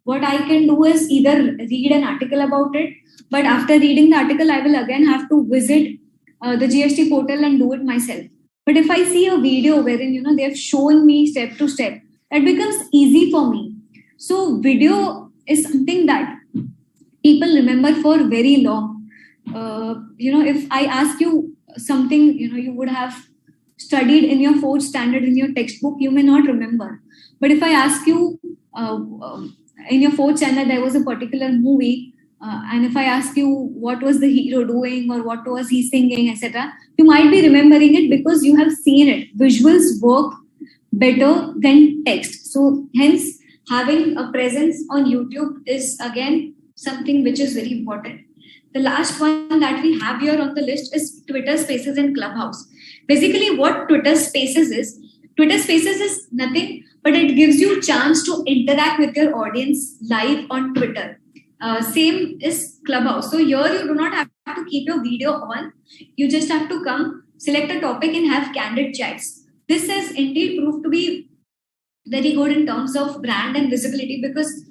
what I can do is either read an article about it, but after reading the article, I will again have to visit the GST portal and do it myself. But if I see a video wherein, they have shown me step to step, that becomes easy for me. So video is something that people remember for very long. If I ask you something, you would have studied in your 4th standard in your textbook, you may not remember. But if I ask you, in your 4th standard, there was a particular movie, and if I ask you what was the hero doing or what was he singing, etc., you might be remembering it because you have seen it. Visuals work better than text. So hence, having a presence on YouTube is again something which is very important. The last one that we have here on the list is Twitter Spaces and Clubhouse. Basically, what Twitter Spaces is nothing but it gives you a chance to interact with your audience live on Twitter. Same is Clubhouse. So here you do not have to keep your video on. You just have to come select a topic and have candid chats. This has indeed proved to be very good in terms of brand and visibility, because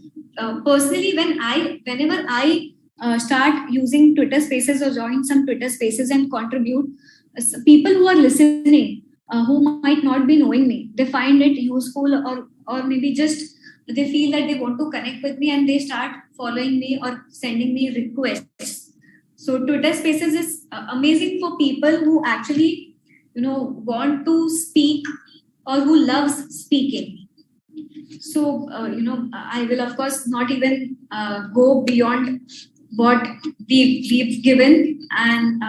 personally, whenever I start using Twitter Spaces or join some Twitter Spaces and contribute, people who are listening, who might not be knowing me, they find it useful, or maybe just they feel that they want to connect with me and they start following me or sending me requests. So Twitter Spaces is amazing for people who actually, want to speak or who loves speaking. So, I will of course not even go beyond what we've given, and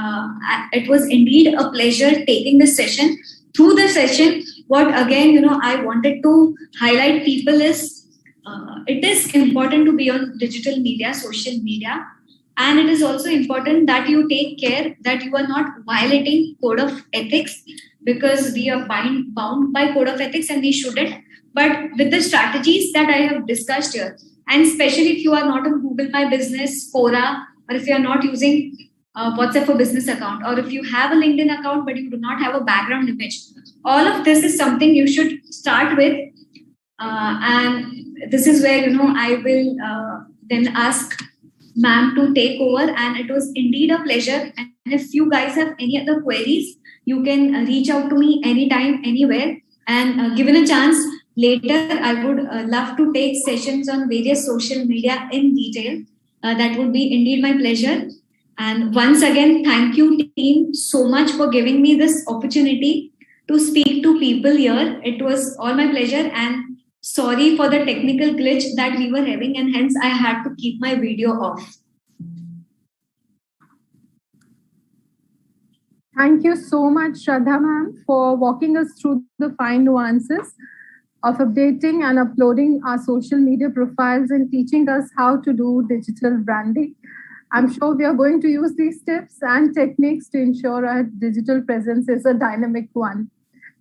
it was indeed a pleasure taking this session. Through the session, what again, I wanted to highlight people is, it is important to be on digital media, social media, and it is also important that you take care that you are not violating code of ethics, because we are bound by code of ethics and we shouldn't. But with the strategies that I have discussed here, and especially if you are not on Google My Business, Quora, or if you are not using WhatsApp for Business account, or if you have a LinkedIn account but you do not have a background image, all of this is something you should start with. And this is where, I will then ask ma'am to take over. And it was indeed a pleasure. And if you guys have any other queries, you can reach out to me anytime, anywhere. And given a chance, later, I would love to take sessions on various social media in detail. That would be indeed my pleasure. And once again, thank you, team, so much for giving me this opportunity to speak to people here. It was all my pleasure. And sorry for the technical glitch that we were having, and hence I had to keep my video off. Thank you so much, Shraddha ma'am, for walking us through the fine nuances of updating and uploading our social media profiles and teaching us how to do digital branding. I'm sure we are going to use these tips and techniques to ensure our digital presence is a dynamic one.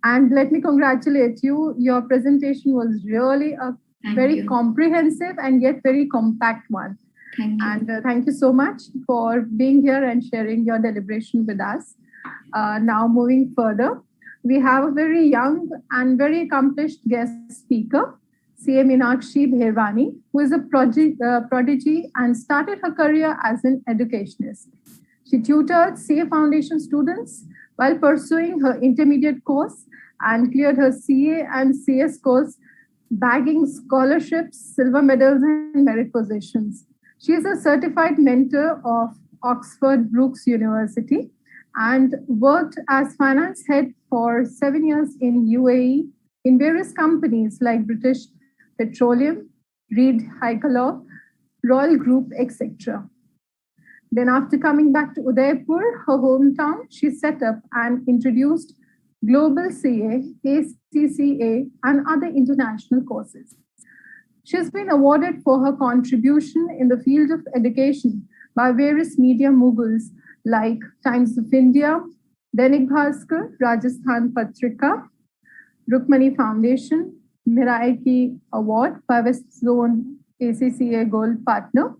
And let me congratulate you. Your presentation was really a very comprehensive and yet very compact one. Thank you. And thank you so much for being here and sharing your deliberation with us. Now moving further, we have a very young and very accomplished guest speaker, CA Meenakshi Bherwani, who is a prodigy and started her career as an educationist. She tutored CA Foundation students while pursuing her intermediate course and cleared her CA and CS course, bagging scholarships, silver medals, and merit positions. She is a certified mentor of Oxford Brookes University and worked as finance head for 7 years in UAE in various companies like British Petroleum, Reed Hycalog, Royal Group, etc. Then after coming back to Udaipur, her hometown, she set up and introduced Global CA, ACCA, and other international courses. She has been awarded for her contribution in the field of education by various media moguls like Times of India, Dainik Bhaskar, Rajasthan Patrika, Rukmani Foundation, Mirai Ki Award by West Zone ACCA Gold Partner,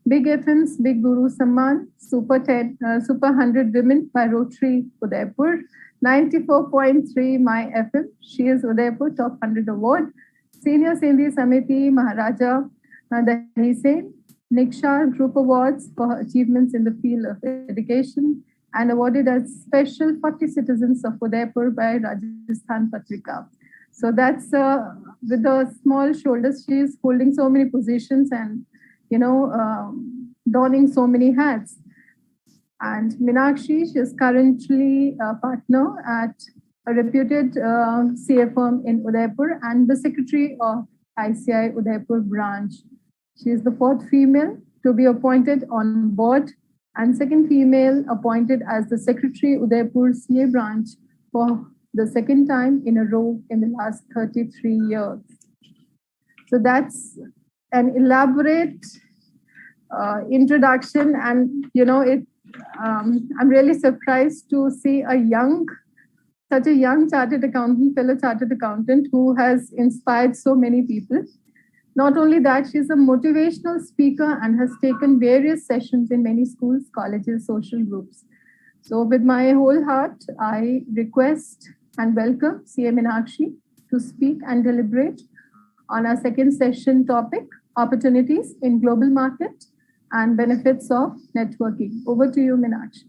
Big FM's Big Guru Samman, Super 100 Women by Rotary Udaipur, 94.3 My FM, She is Udaipur Top 100 Award, Senior Sindhi Samiti Maharaja Dahi Sen, Nikshar Group Awards for her achievements in the field of education, and awarded as Special 40 Citizens of Udaipur by Rajasthan Patrika. So that's with the small shoulders, she is holding so many positions and, donning so many hats. And Meenakshi, she is currently a partner at a reputed CA firm in Udaipur and the secretary of ICI Udaipur branch. She is the fourth female to be appointed on board and second female appointed as the secretary Udaipur CA branch for the second time in a row in the last 33 years. So that's an elaborate introduction, and I'm really surprised to see such a young fellow chartered accountant who has inspired so many people. Not only that, she's a motivational speaker and has taken various sessions in many schools, colleges, social groups. So with my whole heart, I request and welcome CA Meenakshi to speak and deliberate on our second session topic, opportunities in global market and benefits of networking. Over to you, Meenakshi.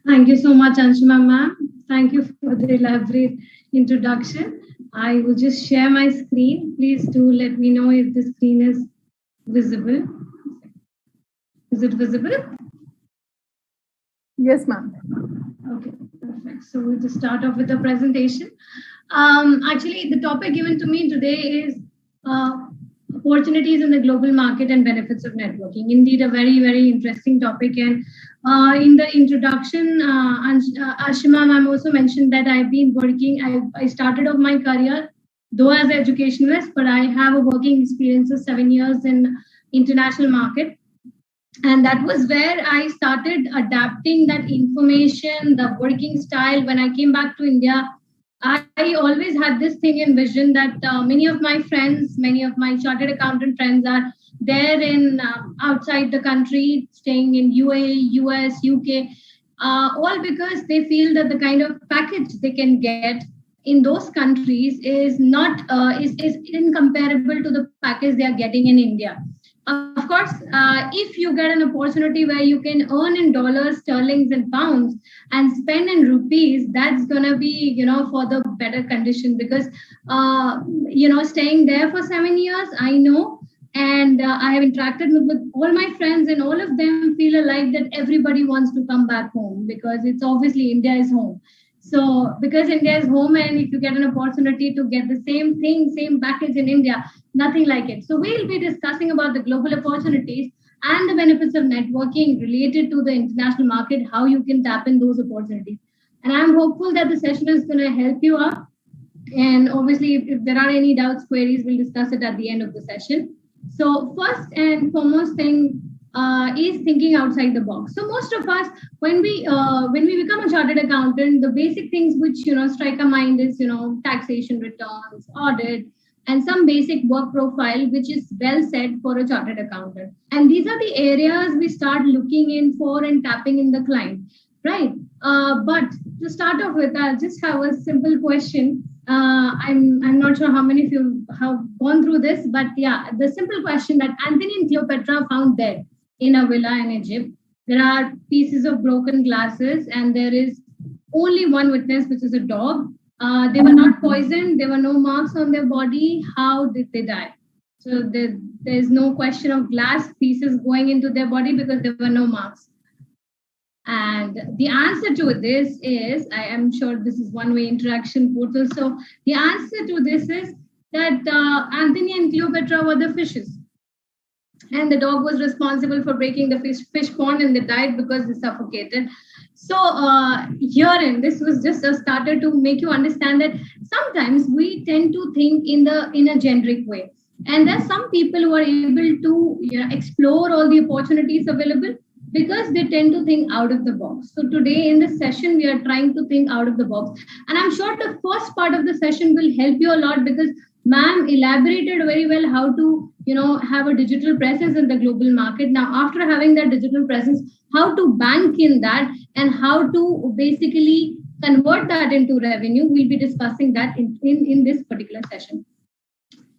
Thank you so much, Anshuma ma'am. Thank you for the elaborate introduction. I will just share my screen. Please do let me know if the screen is visible. Is it visible? Yes, ma'am. Okay, perfect. So we'll just start off with the presentation. Actually, the topic given to me today is opportunities in the global market and benefits of networking. Indeed, a very, very interesting topic. And in the introduction, Ashima ma'am also mentioned that I've been working, I started off my career, though as an educationalist, but I have a working experience of 7 years in international market. And that was where I started adapting that information, the working style. When I came back to India, I always had this thing in vision that many of my friends, many of my chartered accountant friends are there in outside the country, staying in UAE, US, UK, all because they feel that the kind of package they can get in those countries is not is incomparable to the package they are getting in India. Of course, if you get an opportunity where you can earn in dollars, sterlings, and pounds and spend in rupees, that's going to be, for the better condition because, staying there for 7 years, I know, and I have interacted with all my friends and all of them feel alike that everybody wants to come back home because it's obviously India is home. So because India is home and if you get an opportunity to get the same thing, same package in India, nothing like it. So we'll be discussing about the global opportunities and the benefits of networking related to the international market, how you can tap in those opportunities. And I'm hopeful that the session is going to help you out. And obviously, if there are any doubts, queries, we'll discuss it at the end of the session. So first and foremost thing is thinking outside the box. So most of us, when we become a chartered accountant, the basic things which strike our mind is taxation returns, audit, and some basic work profile which is well set for a chartered accountant. And these are the areas we start looking in for and tapping in the client, right? But to start off with, I'll just have a simple question. I'm not sure how many of you have gone through this, but yeah, the simple question that Antony and Cleopatra found dead in a villa in Egypt. There are pieces of broken glasses and there is only one witness, which is a dog. They were not poisoned. There were no marks on their body. How did they die? So there's no question of glass pieces going into their body because there were no marks. And the answer to this is, I am sure this is one-way interaction portal. So the answer to this is that Antony and Cleopatra were the fishes. And the dog was responsible for breaking the fish pond and they died because they suffocated. So herein, this was just a starter to make you understand that sometimes we tend to think in a generic way. And there's some people who are able to explore all the opportunities available because they tend to think out of the box. So today in this session, we are trying to think out of the box. And I'm sure the first part of the session will help you a lot because ma'am elaborated very well how to have a digital presence in the global market. Now, after having that digital presence, how to bank in that and how to basically convert that into revenue, we'll be discussing that in this particular session.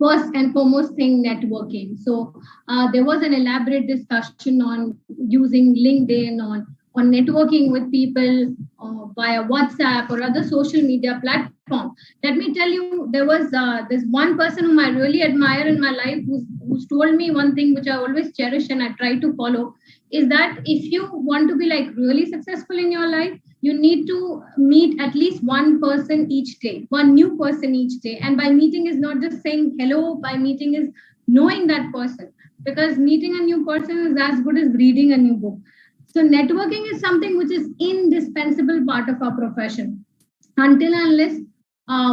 First and foremost thing, networking. So there was an elaborate discussion on using LinkedIn, on networking with people via WhatsApp or other social media platform. Let me tell you, there was this one person whom I really admire in my life who's told me one thing which I always cherish and I try to follow is that if you want to be like really successful in your life, you need to meet at least one person each day, one new person each day. And by meeting is not just saying hello, by meeting is knowing that person because meeting a new person is as good as reading a new book. So networking is something which is indispensable part of our profession. Until unless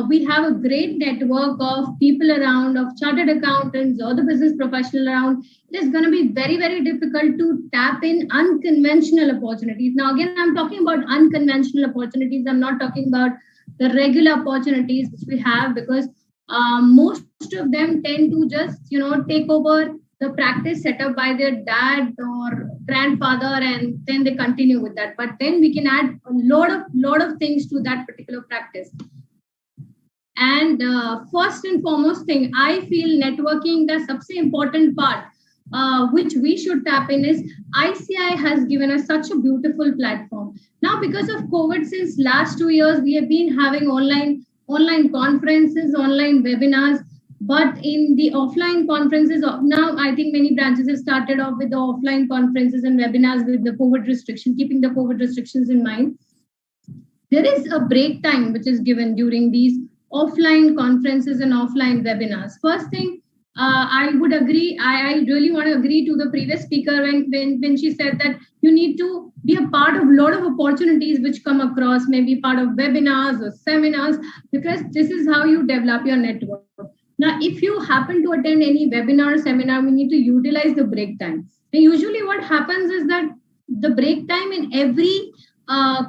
we have a great network of people around, of chartered accountants or the business professional around, it is going to be very, very difficult to tap in unconventional opportunities. Now, again, I'm talking about unconventional opportunities. I'm not talking about the regular opportunities which we have because most of them tend to just, take over the practice set up by their dad or grandfather, and then they continue with that. But then we can add a lot of things to that particular practice. And first and foremost thing, I feel networking, the सबसे important part which we should tap in is ICI has given us such a beautiful platform. Now, because of COVID, since last 2 years, we have been having online conferences, online webinars, but in the offline conferences, now I think many branches have started off with the offline conferences and webinars with the COVID restriction, keeping the COVID restrictions in mind. There is a break time which is given during these offline conferences and offline webinars. First thing, I would agree. I really want to agree to the previous speaker when she said that you need to be a part of a lot of opportunities which come across, maybe part of webinars or seminars, because this is how you develop your network. Now, if you happen to attend any webinar or seminar, we need to utilize the break time. And usually what happens is that the break time in every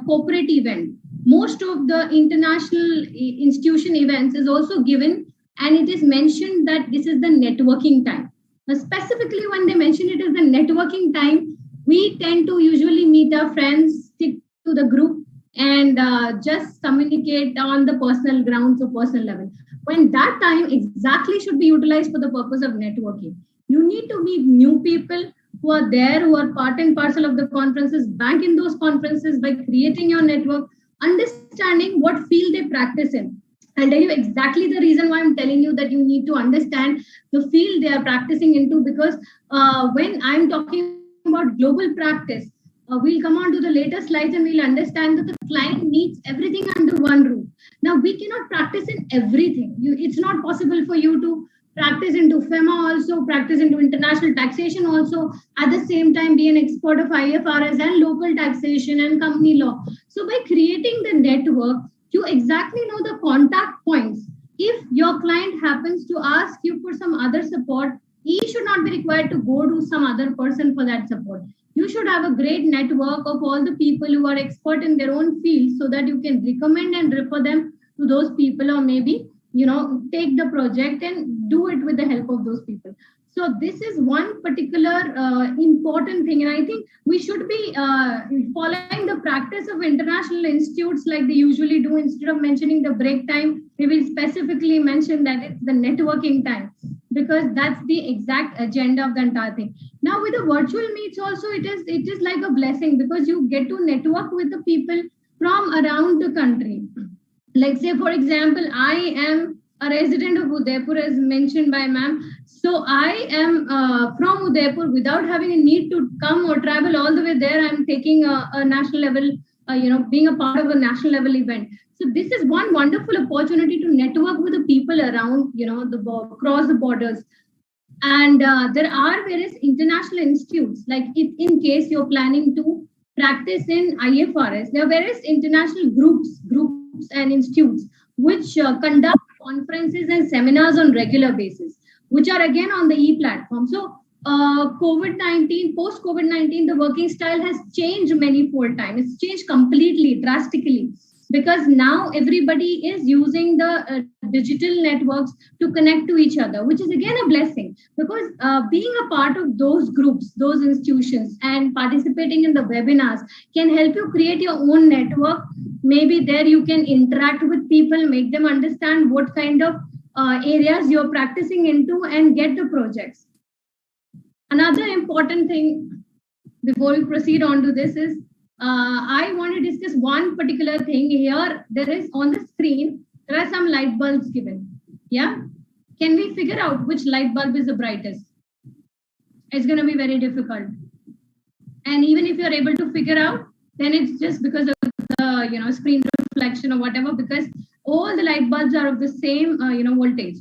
corporate event, most of the international institution events is also given, and it is mentioned that this is the networking time. Now, specifically when they mention it as the networking time, we tend to usually meet our friends, stick to the group, and just communicate on the personal grounds or personal level. When that time exactly should be utilized for the purpose of networking. You need to meet new people who are there, who are part and parcel of the conferences, bank in those conferences by creating your network, understanding what field they practice in. I'll tell you exactly the reason why I'm telling you that you need to understand the field they are practicing into, because when I'm talking about global practice, we'll come on to the later slides and we'll understand that the client needs everything under one roof. Now, we cannot practice in everything. It's not possible for you to practice into FEMA also, practice into international taxation also, at the same time be an expert of IFRS and local taxation and company law. So by creating the network, you exactly know the contact points. If your client happens to ask you for some other support, he should not be required to go to some other person for that support. You should have a great network of all the people who are expert in their own field so that you can recommend and refer them to those people, or maybe, take the project and do it with the help of those people. So this is one particular important thing. And I think we should be following the practice of international institutes like they usually do. Instead of mentioning the break time, we will specifically mention that it's the networking time, because that's the exact agenda of the entire thing. Now with the virtual meets also, it is like a blessing, because you get to network with the people from around the country. Like say, for example, I am a resident of Udaipur, as mentioned by ma'am. So I am from Udaipur without having a need to come or travel all the way there. I'm taking a national level, being a part of a national level event. So this is one wonderful opportunity to network with the people around, across the borders. And there are various international institutes, like if in case you're planning to practice in IFRS, there are various international groups and institutes which conduct conferences and seminars on regular basis, which are again on the e-platform. So COVID-19, post-COVID-19, the working style has changed many-fold times. It's changed completely, drastically, because now everybody is using the digital networks to connect to each other, which is again a blessing, because being a part of those groups, those institutions, and participating in the webinars can help you create your own network. Maybe there you can interact with people, make them understand what kind of areas you're practicing into, and get the projects. Another important thing before we proceed on to this is, I want to discuss one particular thing here. There is on the screen, there are some light bulbs given. Yeah. Can we figure out which light bulb is the brightest? It's going to be very difficult. And even if you're able to figure out, then it's just because of the screen reflection or whatever, because all the light bulbs are of the same voltage.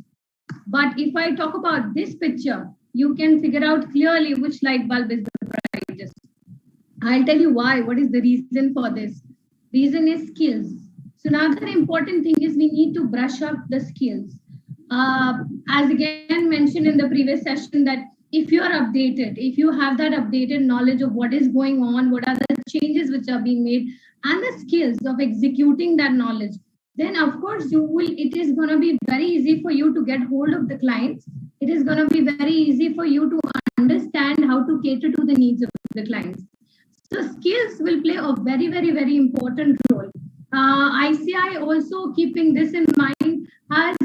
But if I talk about this picture, you can figure out clearly which light bulb is the brightest. I'll tell you why. What is the reason for this? Reason is skills. So another important thing is we need to brush up the skills. As again mentioned in the previous session, that if you are updated, if you have that updated knowledge of what is going on, what are the changes which are being made, and the skills of executing that knowledge, then of course it is going to be very easy for you to get hold of the clients. It is going to be very easy for you to understand how to cater to the needs of the clients. So skills will play a very, very, very important role. ICI also, keeping this in mind, has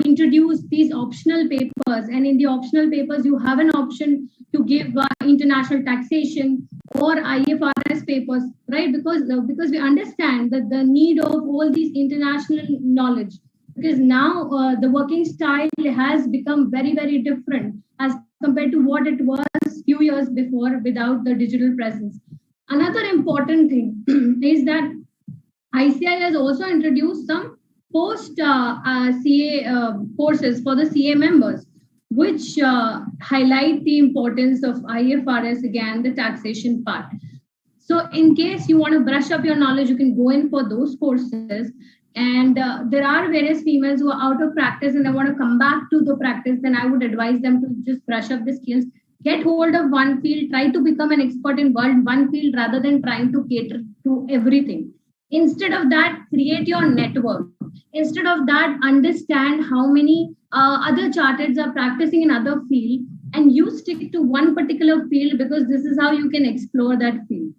introduced these optional papers, and in the optional papers you have an option to give international taxation or IFRS papers, right? Because we understand that the need of all these international knowledge, because now the working style has become very, very different as compared to what it was few years before without the digital presence. Another important thing is that ICI has also introduced some post CA courses for the CA members, which highlight the importance of IFRS, again, the taxation part. So in case you want to brush up your knowledge, you can go in for those courses. And there are various females who are out of practice and they want to come back to the practice, then I would advise them to just brush up the skills, get hold of one field, try to become an expert in one field rather than trying to cater to everything. Instead of that, create your network. Instead of that, understand how many other chartereds are practicing in other field, and you stick to one particular field because this is how you can explore that field,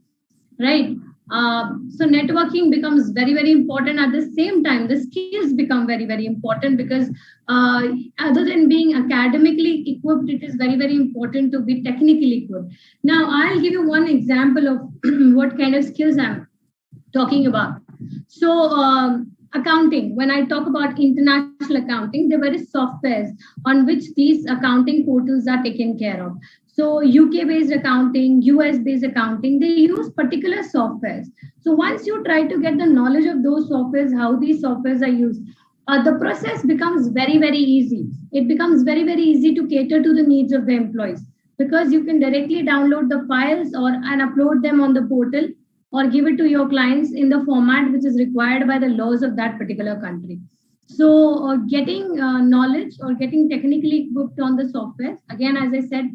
right? So networking becomes very, very important. At the same time, the skills become very, very important because other than being academically equipped, it is very, very important to be technically equipped. Now, I'll give you one example of what kind of skills I'm talking about. So accounting, when I talk about international accounting, there are various softwares on which these accounting portals are taken care of. So UK-based accounting, US-based accounting, they use particular softwares. So once you try to get the knowledge of those softwares, how these softwares are used, the process becomes very, very easy. It becomes very, very easy to cater to the needs of the employees because you can directly download the files and upload them on the portal or give it to your clients in the format which is required by the laws of that particular country. So getting knowledge or getting technically equipped on the software, again, as I said,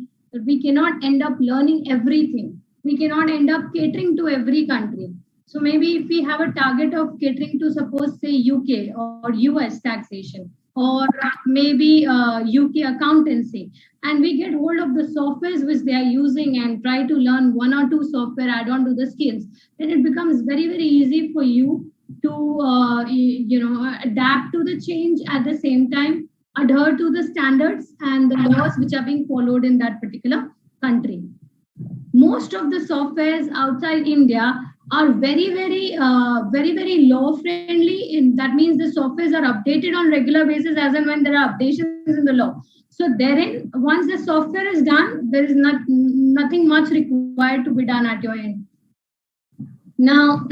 we cannot end up learning everything. We cannot end up catering to every country. So maybe if we have a target of catering to, suppose, say, UK or US taxation, or maybe UK accountancy, and we get hold of the softwares which they are using and try to learn one or two software add on to the skills, then it becomes very, very easy for you to adapt to the change, at the same time adhere to the standards and the laws which are being followed in that particular country. Most of the softwares outside India are very, very law friendly. That means the softwares are updated on regular basis as and when there are updations in the law. So therein, once the software is done, there is nothing much required to be done at your end. Now,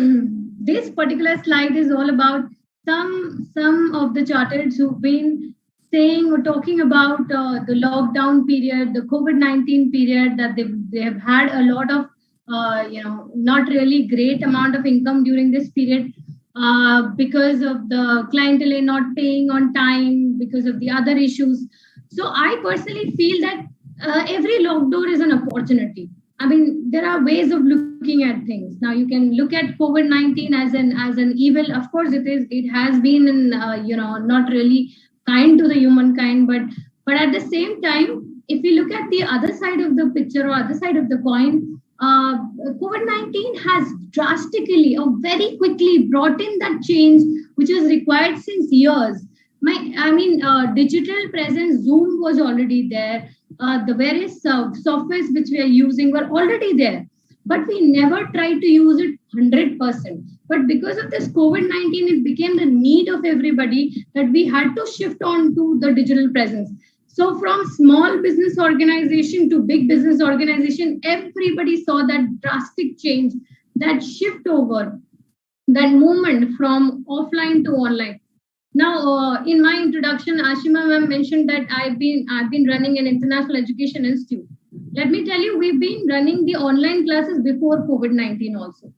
this particular slide is all about some of the chartereds who've been saying or talking about the lockdown period, the COVID-19 period, that they have had a lot of not really great amount of income during this period because of the clientele not paying on time, because of the other issues. So I personally feel that every locked door is an opportunity. I mean, there are ways of looking at things. Now you can look at COVID-19 as an evil. Of course, it has been not really kind to the humankind, but at the same time, if we look at the other side of the picture or other side of the coin, COVID-19 has drastically or very quickly brought in that change which was required since years. Digital presence, Zoom was already there. The various softwares which we are using were already there, but we never tried to use it 100%. But because of this COVID-19, it became the need of everybody that we had to shift on to the digital presence. So from small business organization to big business organization, everybody saw that drastic change, that shift over, that movement from offline to online. Now, in my introduction, Ashima ma'am mentioned that I've been running an international education institute. Let me tell you, we've been running the online classes before COVID-19 also.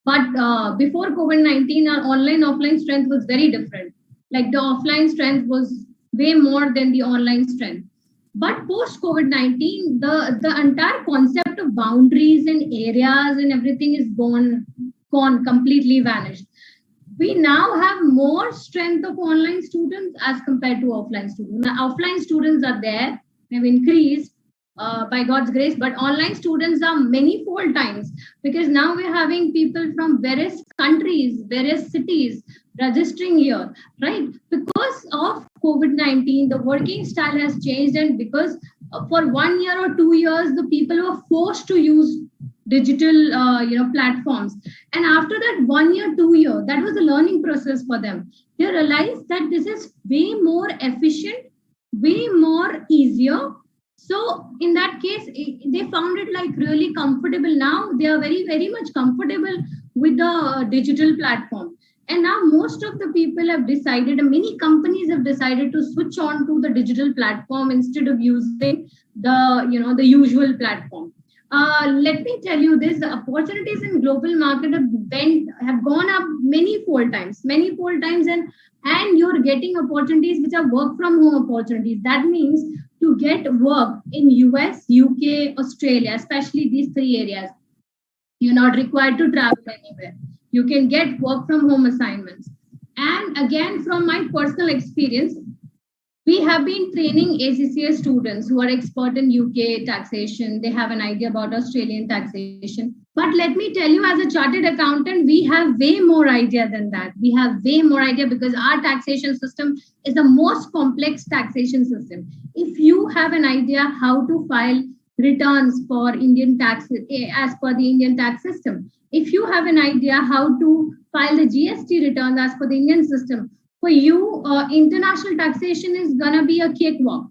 But before COVID-19, our online-offline strength was very different. Like the offline strength was way more than the online strength. But post-COVID-19, the entire concept of boundaries and areas and everything is gone, completely vanished. We now have more strength of online students as compared to offline students. Now, offline students are there, they've increased, by God's grace. But online students are many fold times, because now we're having people from various countries, various cities registering here, right? Because of COVID-19, the working style has changed, and because for 1 year or 2 years, the people were forced to use digital platforms, and after that 1 year 2 year, that was a learning process for them. They realized that this is way more efficient, way more easier. So in that case, they found it like really comfortable. Now they are very, very much comfortable with the digital platform. And now most of the people have decided, many companies have decided to switch on to the digital platform instead of using the usual platform. Let me tell you this: the opportunities in global market have gone up many fold times, and you're getting opportunities which are work from home opportunities. That means to get work in US, UK, Australia, especially these three areas, you're not required to travel anywhere. You can get work from home assignments. And again, from my personal experience, we have been training ACCA students who are expert in UK taxation. They have an idea about Australian taxation. But let me tell you, as a chartered accountant, we have way more idea than that. We have way more idea because our taxation system is the most complex taxation system. If you have an idea how to file returns for Indian tax as per the Indian tax system, if you have an idea how to file the GST returns as per the Indian system, for you, international taxation is gonna be a cakewalk,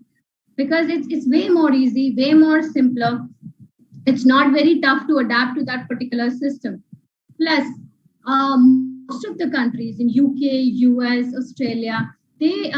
because it's way more easy, way more simpler. It's not very tough to adapt to that particular system. Plus, most of the countries in UK, US, Australia, they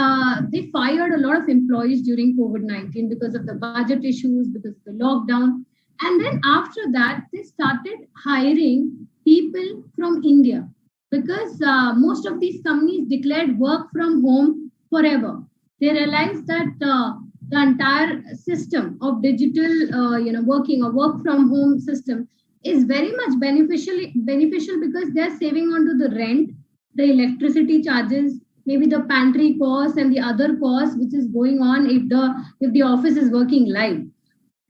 fired a lot of employees during COVID-19 because of the budget issues, because of the lockdown. And then after that, they started hiring people from India, because most of these companies declared work from home forever. They realized that the entire system of digital working or work from home system is very much beneficial because they're saving onto the rent, the electricity charges, maybe the pantry cost and the other costs which is going on if the office is working live.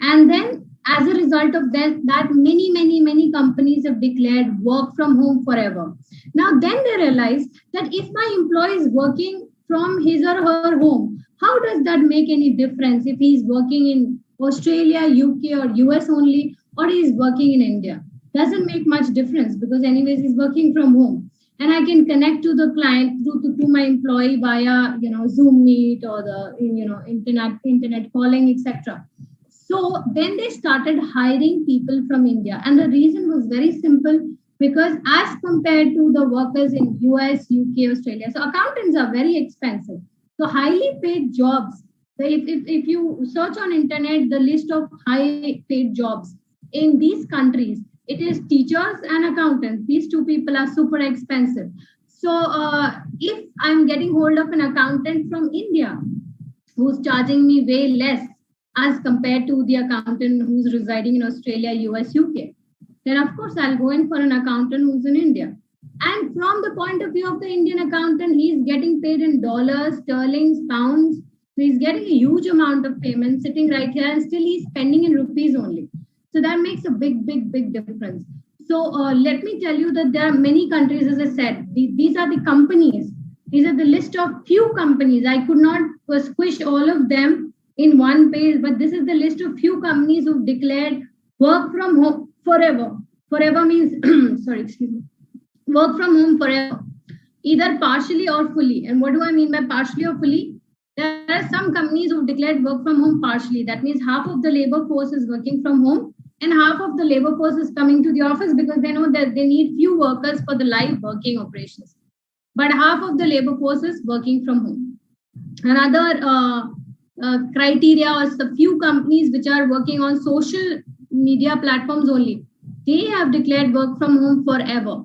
And then as a result of that many companies have declared work from home forever. Now then they realize that if my employee is working from his or her home, how does that make any difference if he's working in Australia, UK or US only, or he's working in India? Doesn't make much difference, because anyways he's working from home, and I can connect to the client to my employee via Zoom Meet or the internet calling, etc. So then they started hiring people from India, and the reason was very simple, because as compared to the workers in US, UK, Australia, so accountants are very expensive. So highly paid jobs, if you search on internet the list of high paid jobs in these countries, it is teachers and accountants. These two people are super expensive. So if I'm getting hold of an accountant from India who's charging me way less as compared to the accountant who's residing in Australia, US, UK, then of course I'll go in for an accountant who's in India. And from the point of view of the Indian accountant, he's getting paid in dollars, sterling, pounds. So he's getting a huge amount of payment sitting right here, and still he's spending in rupees only. So that makes a big difference. So let me tell you that there are many countries, as I said, these are the companies. These are the list of few companies. I could not squish all of them in one page, but this is the list of few companies who've declared work from home forever. Forever means, sorry, excuse me. Work from home forever, either partially or fully. And what do I mean by partially or fully? There are some companies who've declared work from home partially. That means half of the labor force is working from home and half of the labor force is coming to the office, because they know that they need few workers for the live working operations. But half of the labor force is working from home. Another criteria is the few companies which are working on social media platforms only. They have declared work from home forever.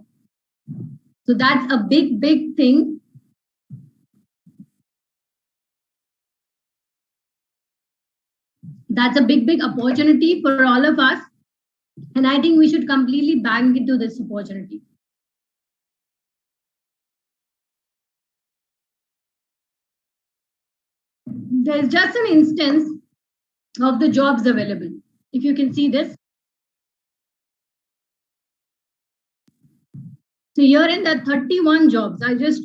So that's a big thing. That's a big opportunity for all of us. And I think we should completely bank into this opportunity. There's just an instance of the jobs available. If you can see this. So here in the 31 jobs, I just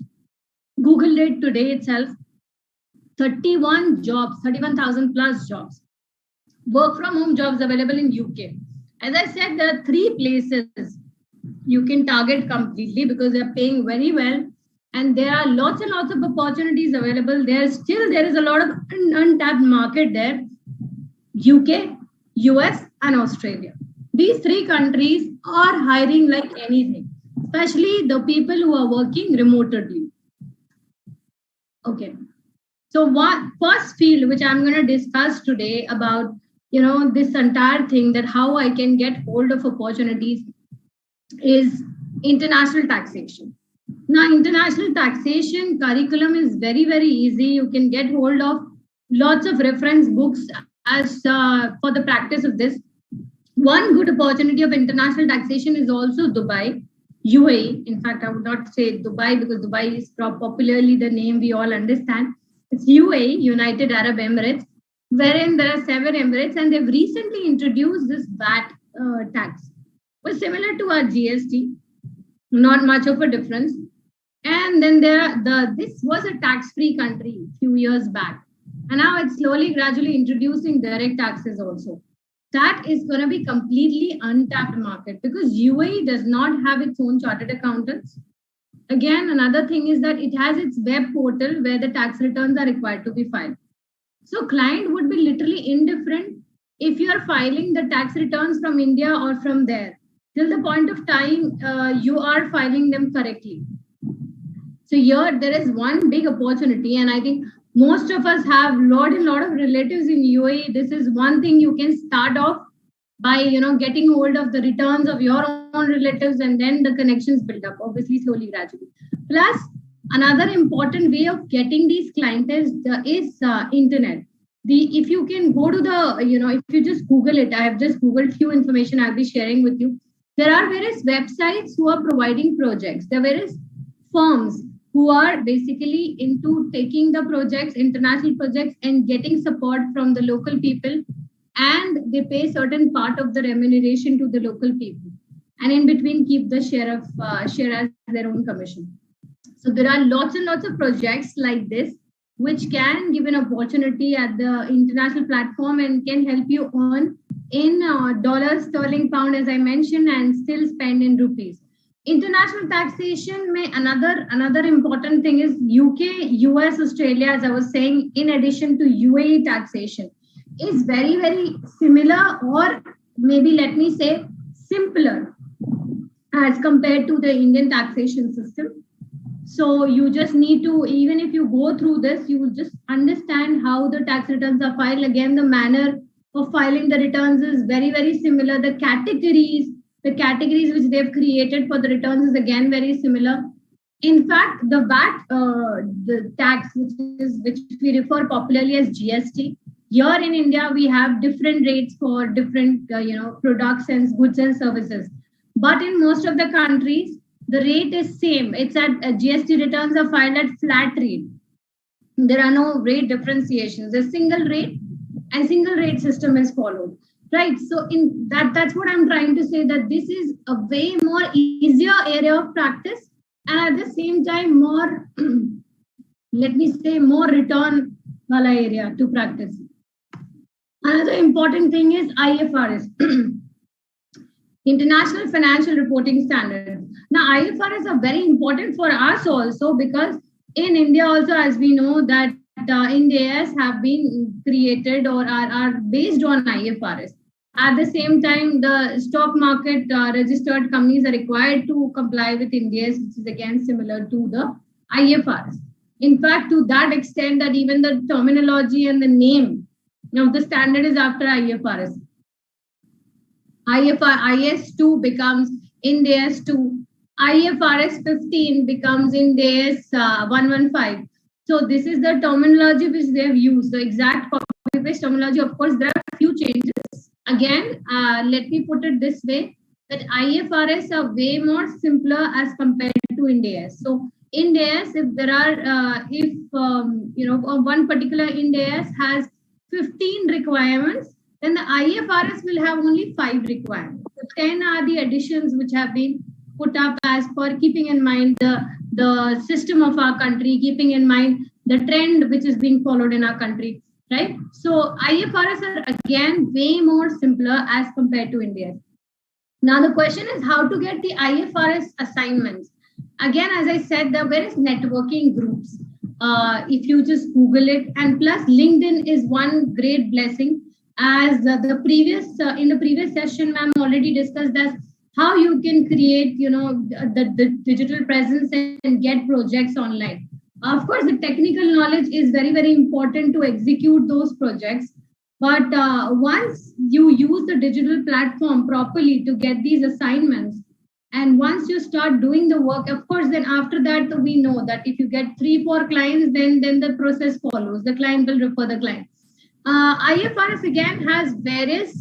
Googled it today itself. 31 jobs, 31,000 plus jobs. Work from home jobs available in UK. As I said, there are 3 places you can target completely because they're paying very well. And there are lots and lots of opportunities available. There is a lot of untapped market there. UK, US, and Australia. These 3 countries are hiring like anything, especially the people who are working remotely. Okay. So first field, which I'm going to discuss today about, this entire thing, that how I can get hold of opportunities, is international taxation. Now, international taxation curriculum is very, very easy. You can get hold of lots of reference books as for the practice of this. One good opportunity of international taxation is also Dubai, UAE. In fact, I would not say Dubai because Dubai is popularly the name we all understand. It's UAE, United Arab Emirates, wherein there are 7 emirates, and they've recently introduced this VAT tax. It was similar to our GST, not much of a difference. And then this was a tax-free country a few years back. And now it's slowly, gradually introducing direct taxes also. That is going to be completely untapped market because UAE does not have its own chartered accountants. Again, another thing is that it has its web portal where the tax returns are required to be filed. So client would be literally indifferent if you are filing the tax returns from India or from there, till the point of time you are filing them correctly. So here there is one big opportunity, and I think most of us have lot of relatives in UAE. This is one thing you can start off by getting hold of the returns of your own relatives, and then the connections build up, obviously slowly, gradually. Plus, another important way of getting these clients is internet. If you can go to the, if you just Google it, I have just Googled few information I'll be sharing with you. There are various websites who are providing projects. There are various firms who are basically into taking the projects, international projects, and getting support from the local people, and they pay certain part of the remuneration to the local people, and in between keep the share as their own commission. So there are lots and lots of projects like this which can give an opportunity at the international platform and can help you earn in dollars, sterling, pound, as I mentioned, and still spend in rupees. International taxation, another important thing is UK, US, Australia, as I was saying, in addition to UAE taxation, is very, very similar, or maybe let me say simpler as compared to the Indian taxation system. So you just need to, even if you go through this, you will just understand how the tax returns are filed. Again, the manner of filing the returns is very, very similar. The categories which they've created for the returns is again very similar. In fact, the VAT, the tax, which we refer popularly as GST, here in India, we have different rates for different products and goods and services. But in most of the countries, the rate is same. It's at GST returns are filed at flat rate. There are no rate differentiations. There's single rate, and single rate system is followed. Right. So in that's what I'm trying to say, that this is a way more easier area of practice, and at the same time more, let me say, more return wala area to practice. Another important thing is IFRS, International Financial Reporting Standards. Now, IFRS are very important for us also because in India also, as we know, that Ind AS have been created or are based on IFRS. At the same time, the stock market registered companies are required to comply with Ind AS, which is again similar to the IFRS. In fact, to that extent that even the terminology and the name of the standard is after IFRS. IS 2 becomes Ind AS 2. IFRS 15 becomes Ind AS 115. So this is the terminology which they have used. The exact copy-paste terminology, of course, there are a few changes. Again, let me put it this way, that IFRS are way more simpler as compared to Ind AS. So Ind AS, if there are, one particular Ind AS has 15 requirements, then the IFRS will have only 5 requirements. So 10 are the additions which have been put up as per keeping in mind the system of our country, keeping in mind the trend which is being followed in our country, right? So IFRS are again way more simpler as compared to India. Now the question is how to get the IFRS assignments. Again, as I said, there are various networking groups. If you just Google it, and plus LinkedIn is one great blessing. As in the previous session, ma'am already discussed as how you can create, the digital presence and get projects online. Of course, the technical knowledge is very, very important to execute those projects. But once you use the digital platform properly to get these assignments, and once you start doing the work, of course, then after that, we know that if you get 3-4 clients, then the process follows. The client will refer the client. IFRS again has various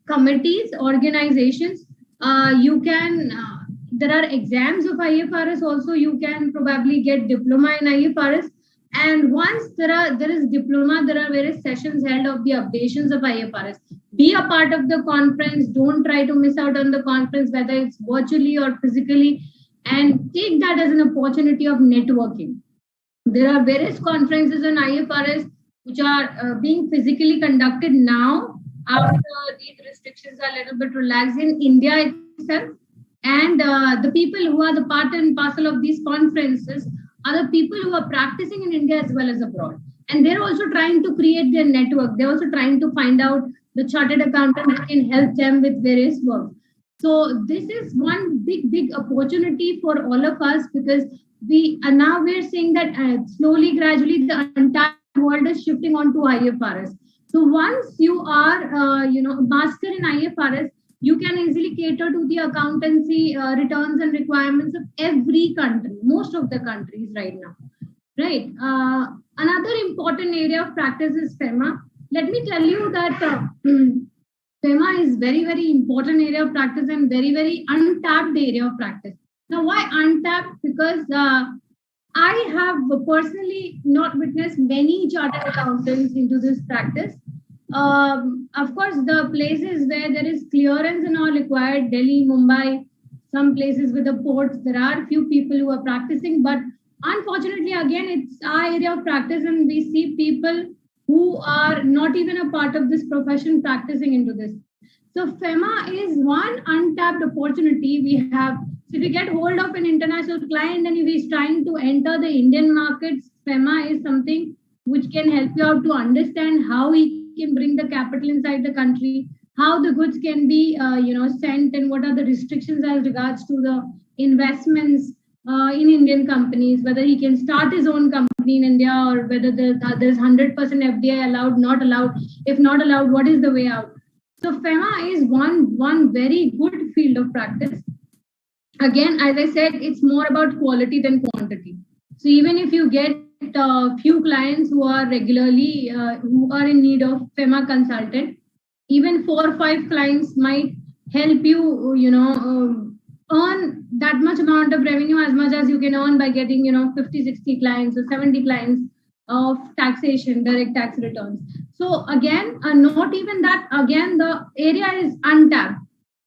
committees, organizations. There are exams of IFRS also. You can probably get diploma in IFRS. And once there is diploma, there are various sessions held of the updations of IFRS. Be a part of the conference. Don't try to miss out on the conference, whether it's virtually or physically, and take that as an opportunity of networking. There are various conferences on IFRS which are being physically conducted now after these restrictions are a little bit relaxed in India itself. And the people who are the part and parcel of these conferences are the people who are practicing in India as well as abroad. And they're also trying to create their network. They're also trying to find out the chartered accountant who can help them with various work. So this is one big opportunity for all of us, because we're seeing that slowly, gradually, the entire world is shifting onto IFRS. So once you are, a master in IFRS, you can easily cater to the accountancy returns and requirements of every country, most of the countries right now, right? Another important area of practice is FEMA. Let me tell you that FEMA is very, very important area of practice and very, very untapped area of practice. Now, why untapped? Because I have personally not witnessed many chartered accountants into this practice. Of course, the places where there is clearance and all required, Delhi, Mumbai, some places with the ports, there are few people who are practicing, but unfortunately, again, it's our area of practice, and we see people who are not even a part of this profession practicing into this. So FEMA is one untapped opportunity we have. So if you get hold of an international client and if he's trying to enter the Indian markets, FEMA is something which can help you out to understand how he can bring the capital inside the country, how the goods can be sent, and what are the restrictions as regards to the investments in Indian companies, whether he can start his own company in India, or whether there's 100% FDI allowed, not allowed. If not allowed, what is the way out? So FEMA is one very good field of practice. Again, as I said, it's more about quality than quantity. So even if you get few clients who are regularly who are in need of FEMA consultant, even 4 or 5 clients might help you, earn that much amount of revenue, as much as you can earn by getting, 50, 60 clients or 70 clients of taxation, direct tax returns. So again, not even that, again, the area is untapped,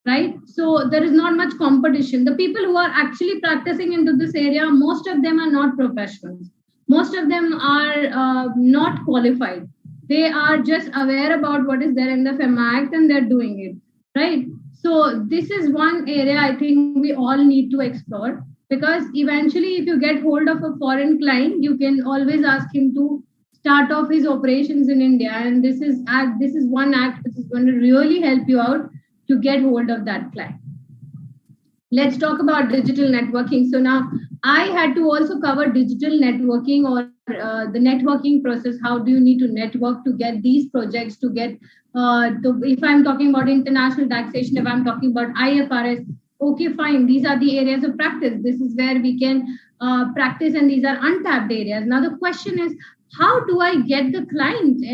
right? So there is not much competition. The people who are actually practicing into this area, most of them are not professionals. Most of them are not qualified. They are just aware about what is there in the FEMA Act and they're doing it, right? So this is one area I think we all need to explore, because eventually if you get hold of a foreign client, you can always ask him to start off his operations in India. And this is one act which is going to really help you out to get hold of that client. Let's talk about digital networking. So now I had to also cover digital networking, or the networking process. How do you need to network to get these projects, to get, if I'm talking about international taxation, if I'm talking about IFRS, okay, fine. These are the areas of practice. This is where we can practice, and these are untapped areas. Now the question is, how do I get the client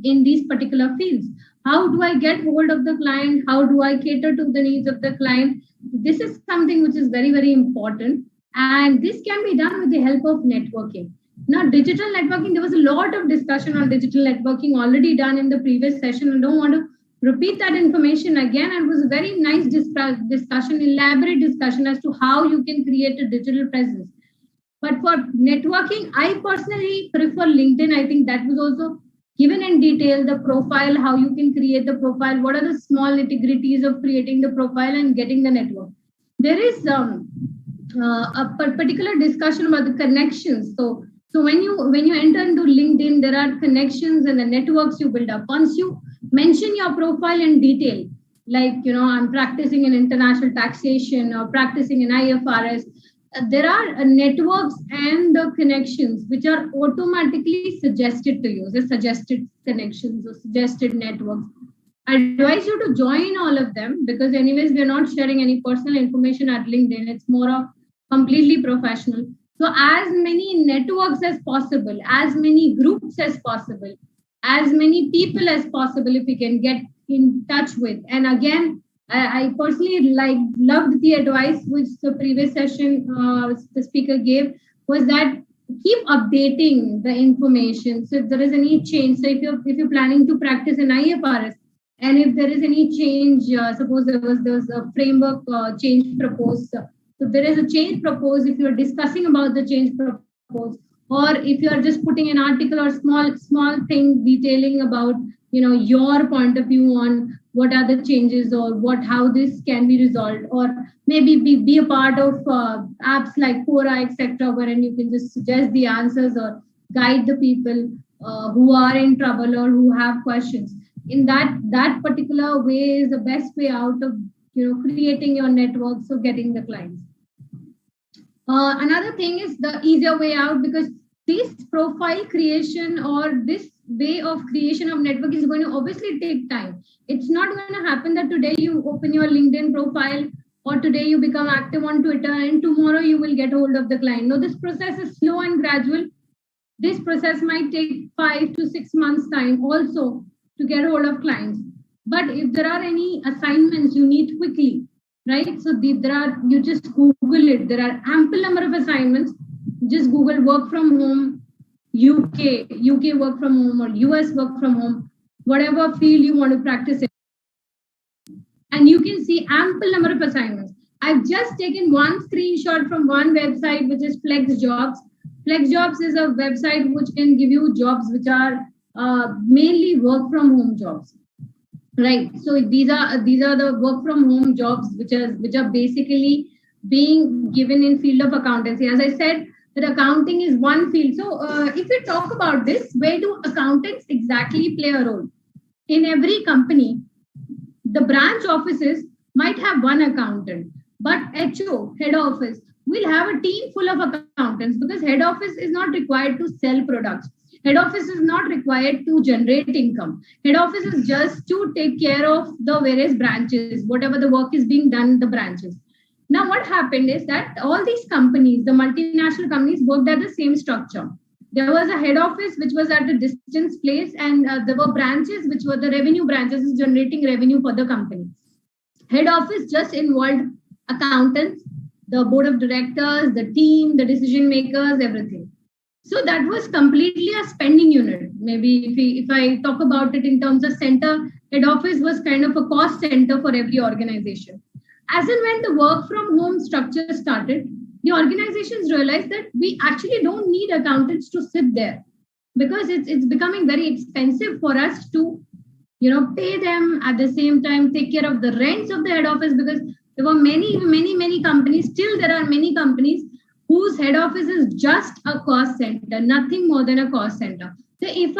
in these particular fields? How do I get hold of the client? How do I cater to the needs of the client? This is something which is very, very important. And this can be done with the help of networking. Now, digital networking, there was a lot of discussion on digital networking already done in the previous session. I don't want to repeat that information again. And it was a very nice discussion, elaborate discussion as to how you can create a digital presence. But for networking, I personally prefer LinkedIn. I think that was also given in detail, the profile, how you can create the profile, what are the small nitty-gritties of creating the profile and getting the network. There is a particular discussion about the connections. So when you enter into LinkedIn, there are connections and the networks you build up. Once you mention your profile in detail, like, I'm practicing in international taxation or practicing in IFRS, there are networks and the connections which are automatically suggested to you, the suggested connections or suggested networks. I advise you to join all of them because anyways, we're not sharing any personal information at LinkedIn. It's more of completely professional. So as many networks as possible, as many groups as possible, as many people as possible, if we can get in touch with. And again, I personally loved the advice which the previous session the speaker gave, was that keep updating the information. So if there is any change, so if you're planning to practice in IFRS, and if there is any change, suppose there was a framework change proposed. So there is a change proposed, if you're discussing about the change proposed, or if you're just putting an article or small thing detailing about, your point of view on what are the changes or how this can be resolved, or maybe be a part of apps like Quora, etc., wherein you can just suggest the answers or guide the people who are in trouble or who have questions. In that particular way is the best way out of creating your network, so getting the clients. Another thing is the easier way out, because this profile creation or this way of creation of network is going to obviously take time. It's not going to happen that today you open your LinkedIn profile or today you become active on Twitter and tomorrow you will get hold of the client. No, this process is slow and gradual. This process might take 5 to 6 months time also to get hold of clients. But if there are any assignments you need quickly, right? So you just Google it. There are ample number of assignments. Just Google work from home, UK work from home, or US work from home, whatever field you want to practice in. And you can see ample number of assignments. I've just taken one screenshot from one website, which is FlexJobs. FlexJobs is a website which can give you jobs which are mainly work from home jobs. Right. So these are the work from home jobs which are basically being given in field of accountancy. As I said, that accounting is one field. So if we talk about this, where do accountants exactly play a role? In every company, the branch offices might have one accountant, but HO, head office, will have a team full of accountants, because head office is not required to sell products. Head office is not required to generate income. Head office is just to take care of the various branches, whatever the work is being done in the branches. Now, what happened is that all these companies, the multinational companies, worked at the same structure. There was a head office which was at a distance place, and there were branches which were the revenue branches generating revenue for the company. Head office just involved accountants, the board of directors, the team, the decision makers, everything. So that was completely a spending unit. Maybe if I talk about it in terms of center, head office was kind of a cost center for every organization. As and when the work from home structure started, the organizations realized that we actually don't need accountants to sit there, because it's becoming very expensive for us to, pay them, at the same time take care of the rents of the head office, because there were many companies, still there are many companies whose head office is just a cost center, nothing more than a cost center. So if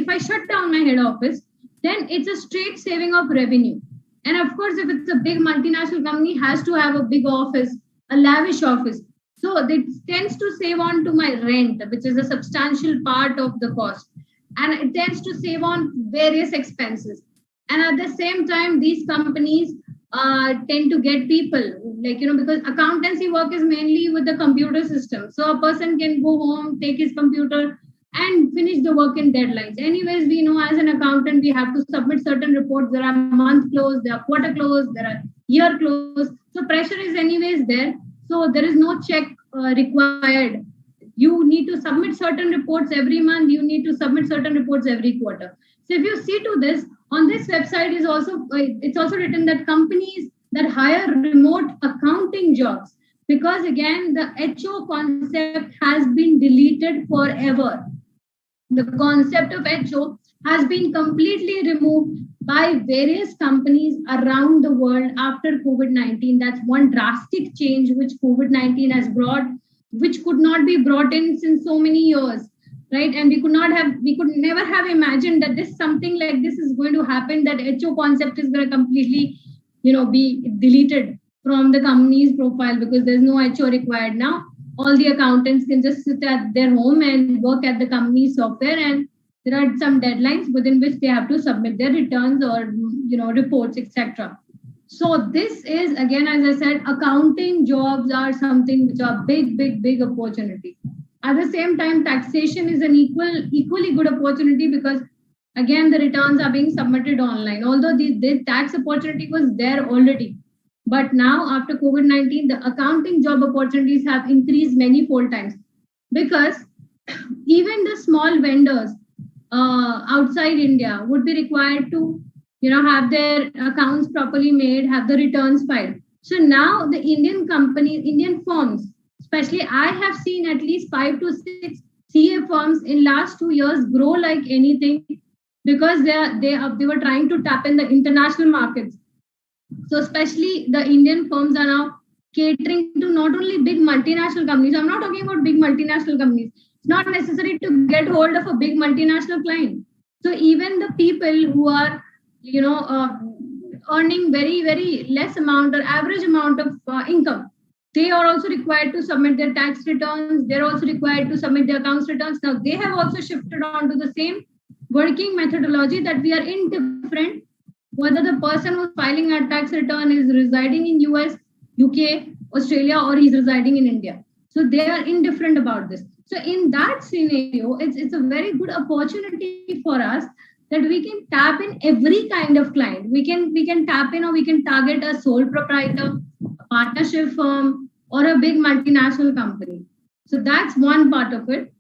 I shut down my head office, then it's a straight saving of revenue. And of course, if it's a big multinational company, has to have a big office, a lavish office. So it tends to save on to my rent, which is a substantial part of the cost. And it tends to save on various expenses. And at the same time, these companies tend to get people, because accountancy work is mainly with the computer system. So a person can go home, take his computer and finish the work in deadlines. Anyways, we know as an accountant, we have to submit certain reports. There are month close, there are quarter close, there are year close. So pressure is anyways there. So there is no check required You need to submit certain reports every month. You need to submit certain reports every quarter. So if you see to this, on this website is also, it's also written that companies that hire remote accounting jobs, because again, the HO concept has been deleted forever. The concept of HO has been completely removed by various companies around the world after COVID-19. That's one drastic change which COVID-19 has brought, which could not be brought in since so many years, right? And we could never have imagined that something like this is going to happen, that HO concept is going to completely, be deleted from the company's profile because there's no HO required now. All the accountants can just sit at their home and work at the company's software, and there are some deadlines within which they have to submit their returns or reports, etc. So this is, again, as I said, accounting jobs are something which are big opportunity. At the same time, taxation is an equally good opportunity because, again, the returns are being submitted online. Although the tax opportunity was there already, but now after COVID-19, the accounting job opportunities have increased many-fold times, because even the small vendors outside India would be required to, have their accounts properly made, have the returns filed. So now the Indian firms, especially, I have seen at least 5 to 6 CA firms in last 2 years grow like anything, because they were trying to tap in the international markets. So especially the Indian firms are now catering to not only big multinational companies. I'm not talking about big multinational companies. It's not necessary to get hold of a big multinational client. So even the people who are, earning very less amount or average amount of income, they are also required to submit their tax returns. They're also required to submit their accounts returns. Now they have also shifted on to the same working methodology, that we are indifferent whether the person who's filing a tax return is residing in US, UK, Australia, or he's residing in India. So they are indifferent about this. So in that scenario, it's a very good opportunity for us that we can tap in every kind of client. We can tap in, or we can target a sole proprietor, a partnership firm, or a big multinational company. So that's one part of it.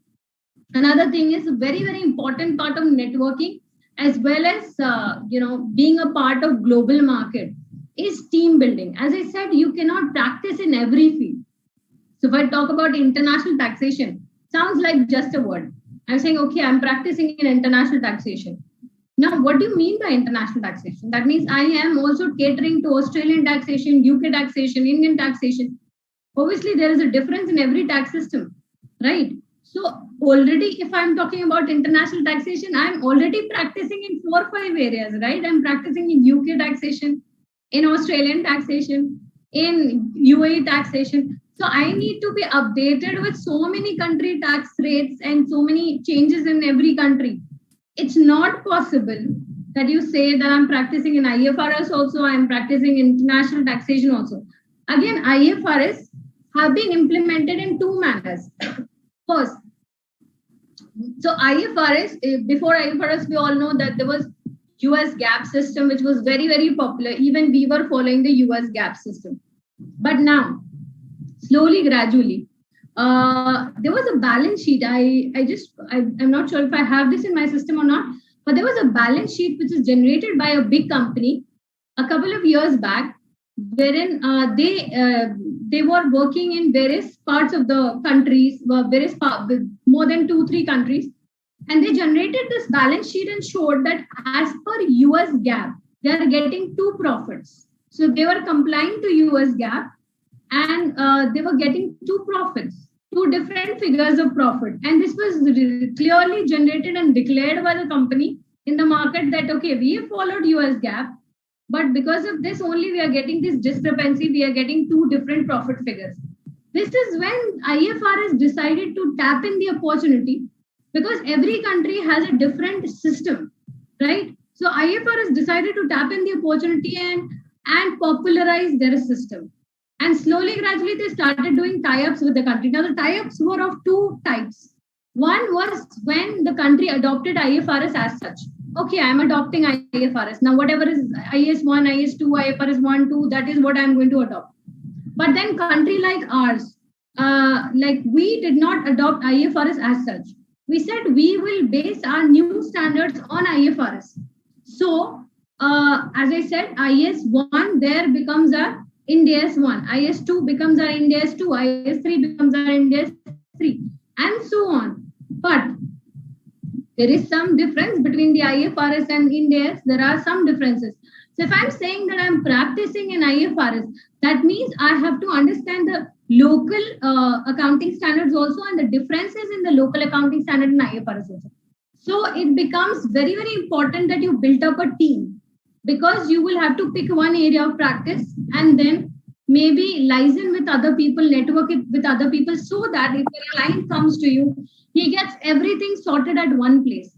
Another thing is a very important part of networking, as well as being a part of global market, is team building. As I said, you cannot practice in every field. So if I talk about international taxation, sounds like just a word. I'm saying, okay, I'm practicing in international taxation. Now, what do you mean by international taxation? That means I am also catering to Australian taxation, UK taxation, Indian taxation. Obviously, there is a difference in every tax system, right? So already, if I'm talking about international taxation, I'm already practicing in 4 or 5 areas, right? I'm practicing in UK taxation, in Australian taxation, in UAE taxation. So I need to be updated with so many country tax rates and so many changes in every country. It's not possible that you say that I'm practicing in IFRS also, I'm practicing international taxation also. Again, IFRS have been implemented in 2 manners. First, so IFRS, before IFRS, we all know that there was US GAAP system, which was very popular. Even we were following the US GAAP system. But now, slowly, gradually, there was a balance sheet. I'm not sure if I have this in my system or not, but there was a balance sheet which is generated by a big company a couple of years back, wherein they were working in various parts of the countries, more than 2-3 countries, and they generated this balance sheet and showed that as per US GAAP, they are getting 2 profits. So they were complying to US GAAP, and they were getting 2 profits, 2 different figures of profit. And this was clearly generated and declared by the company in the market that, okay, we have followed US GAAP, but because of this only we are getting this discrepancy, we are getting 2 different profit figures. This is when IFRS decided to tap in the opportunity, because every country has a different system, right? So IFRS decided to tap in the opportunity and popularize their system. And slowly, gradually, they started doing tie-ups with the country. Now, the tie-ups were of 2 types. One was when the country adopted IFRS as such. Okay, I'm adopting IFRS. Now, whatever is IAS 1, IAS 2, IFRS 1, 2, that is what I'm going to adopt. But then country like ours, like we did not adopt IFRS as such. We said we will base our new standards on IFRS. So, as I said, IS 1 there becomes our Ind AS 1, IS 2 becomes our Ind AS 2, IS 3 becomes our Ind AS 3, and so on. But there is some difference between the IFRS and Ind AS. There are some differences. So if I'm saying that I'm practicing in IFRS, that means I have to understand the local accounting standards also and the differences in the local accounting standard in IFRS also. So it becomes very, very important that you build up a team, because you will have to pick one area of practice and then maybe liaison with other people, network it with other people, so that if a client comes to you, he gets everything sorted at one place.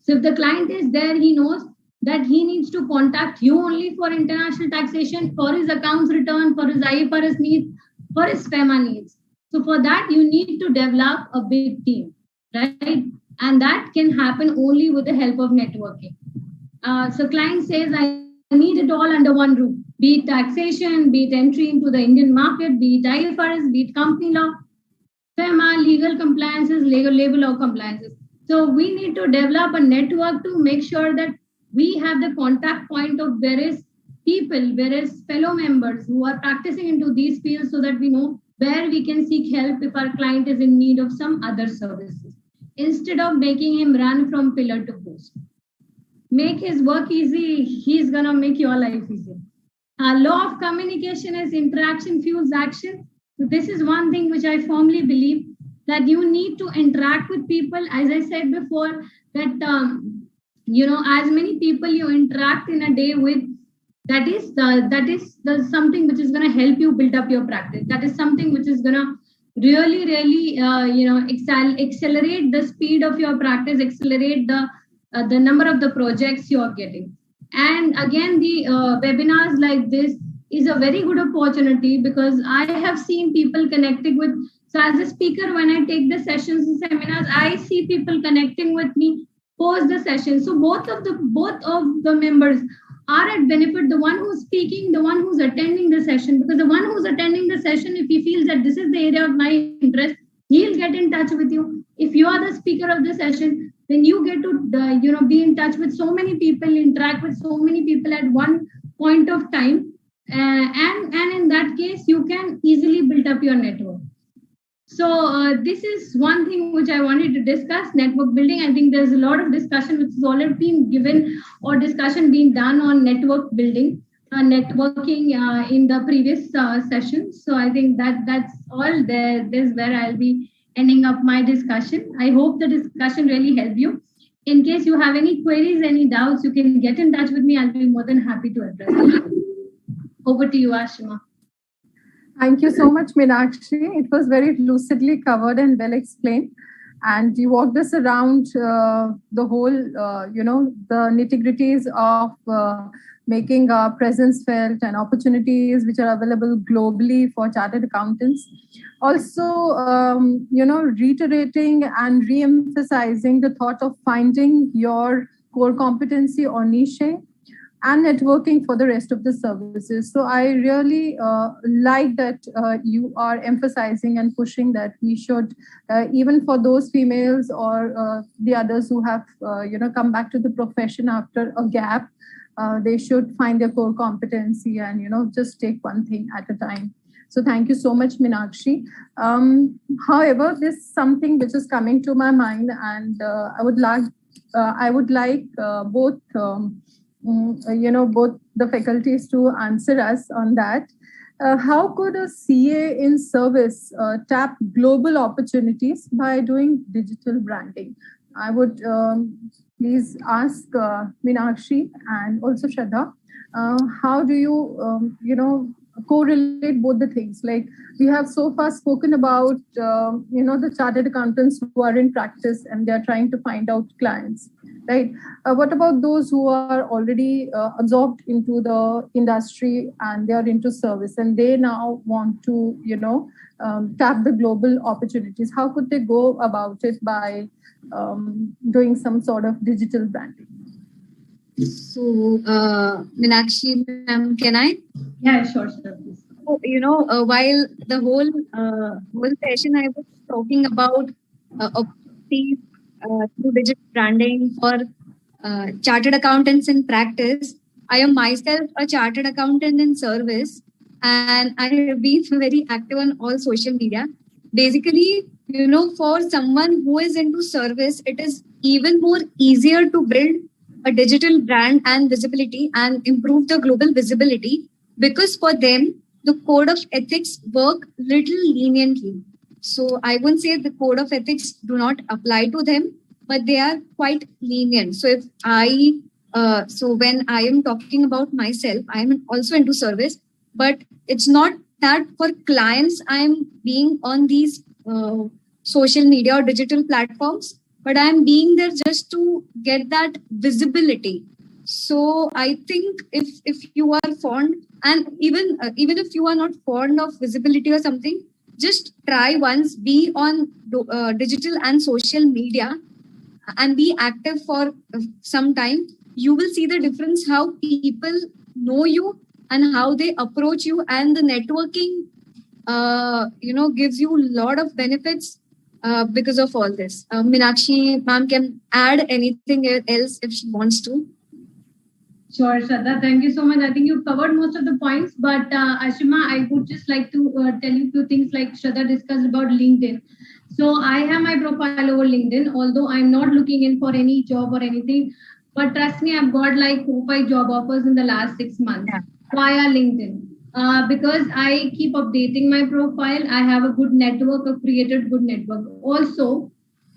So if the client is there, he knows that he needs to contact you only for international taxation, for his accounts return, for his IFRS needs, for his FEMA needs. So for that, you need to develop a big team, right? And that can happen only with the help of networking. So client says, I need it all under one roof, be it taxation, be it entry into the Indian market, be it IFRS, be it company law, FEMA, legal compliances, legal labor law compliances. So we need to develop a network to make sure that we have the contact point of various people, various fellow members who are practicing into these fields, so that we know where we can seek help if our client is in need of some other services, instead of making him run from pillar to post. Make his work easy, he's gonna make your life easy. Law of communication is interaction fuels action. So this is one thing which I firmly believe, that you need to interact with people. As I said before, that as many people you interact in a day with, that is the something which is going to help you build up your practice. That is something which is going to really accelerate the speed of your practice, accelerate the number of the projects you are getting. And again, the webinars like this is a very good opportunity, because I have seen people connecting with. So as a speaker, when I take the sessions and seminars, I see people connecting with me post the session. So both of the members are at benefit, the one who's speaking, the one who's attending the session, because the one who's attending the session, if he feels that this is the area of my interest, he'll get in touch with you. If you are the speaker of the session, then you get to be in touch with so many people, interact with so many people at one point of time, and in that case you can easily build up your network. So this is one thing which I wanted to discuss, network building. I think there's a lot of discussion which has already been given, or discussion being done on network building, networking in the previous session. So I think that's all there. This is where I'll be ending up my discussion. I hope the discussion really helped you. In case you have any queries, any doubts, you can get in touch with me. I'll be more than happy to address it. Over to you, Ashima. Thank you so much, Meenakshi. It was very lucidly covered and well explained. And you walked us around the whole, the nitty-gritties of making our presence felt and opportunities which are available globally for chartered accountants. Also, reiterating and re-emphasizing the thought of finding your core competency or niche and networking for the rest of the services. So I really like that you are emphasizing and pushing that we should, even for those females or the others who have, come back to the profession after a gap, they should find their core competency and, just take one thing at a time. So thank you so much, Meenakshi. However, this is something which is coming to my mind, and I would like both the faculties to answer us on that. How could a CA in service tap global opportunities by doing digital branding? I would please ask Meenakshi and also Shraddha, how do you, correlate both the things? Like, we have so far spoken about, the chartered accountants who are in practice and they're trying to find out clients, right? What about those who are already absorbed into the industry and they are into service and they now want to, tap the global opportunities? How could they go about it by doing some sort of digital branding? So, Meenakshi, ma'am, can I? Yeah, sure, please. while the whole session I was talking about opportunities through digital branding for chartered accountants in practice, I am myself a chartered accountant in service, and I have been very active on all social media. Basically, for someone who is into service, it is even more easier to build a digital brand and visibility and improve the global visibility, because for them, the code of ethics work little leniently. So I wouldn't say the code of ethics do not apply to them, but they are quite lenient. So when I am talking about myself, I am also into service, but it's not that for clients I am being on these social media or digital platforms, but I am being there just to get that visibility. So I think if you are fond, and even if you are not fond of visibility or something, just try once, be on digital and social media and be active for some time. You will see the difference, how people know you and how they approach you, and the networking gives you a lot of benefits because of all this. Meenakshi ma'am can add anything else if she wants to. Sure, Shraddha, thank you so much. I think you covered most of the points, but Ashima, I would just like to tell you a few things like Shraddha discussed about LinkedIn. So I have my profile over LinkedIn, although I'm not looking in for any job or anything, but trust me, I've got like 4-5 job offers in the last 6 months via LinkedIn. Because I keep updating my profile, I have a good network, I've created good network. Also,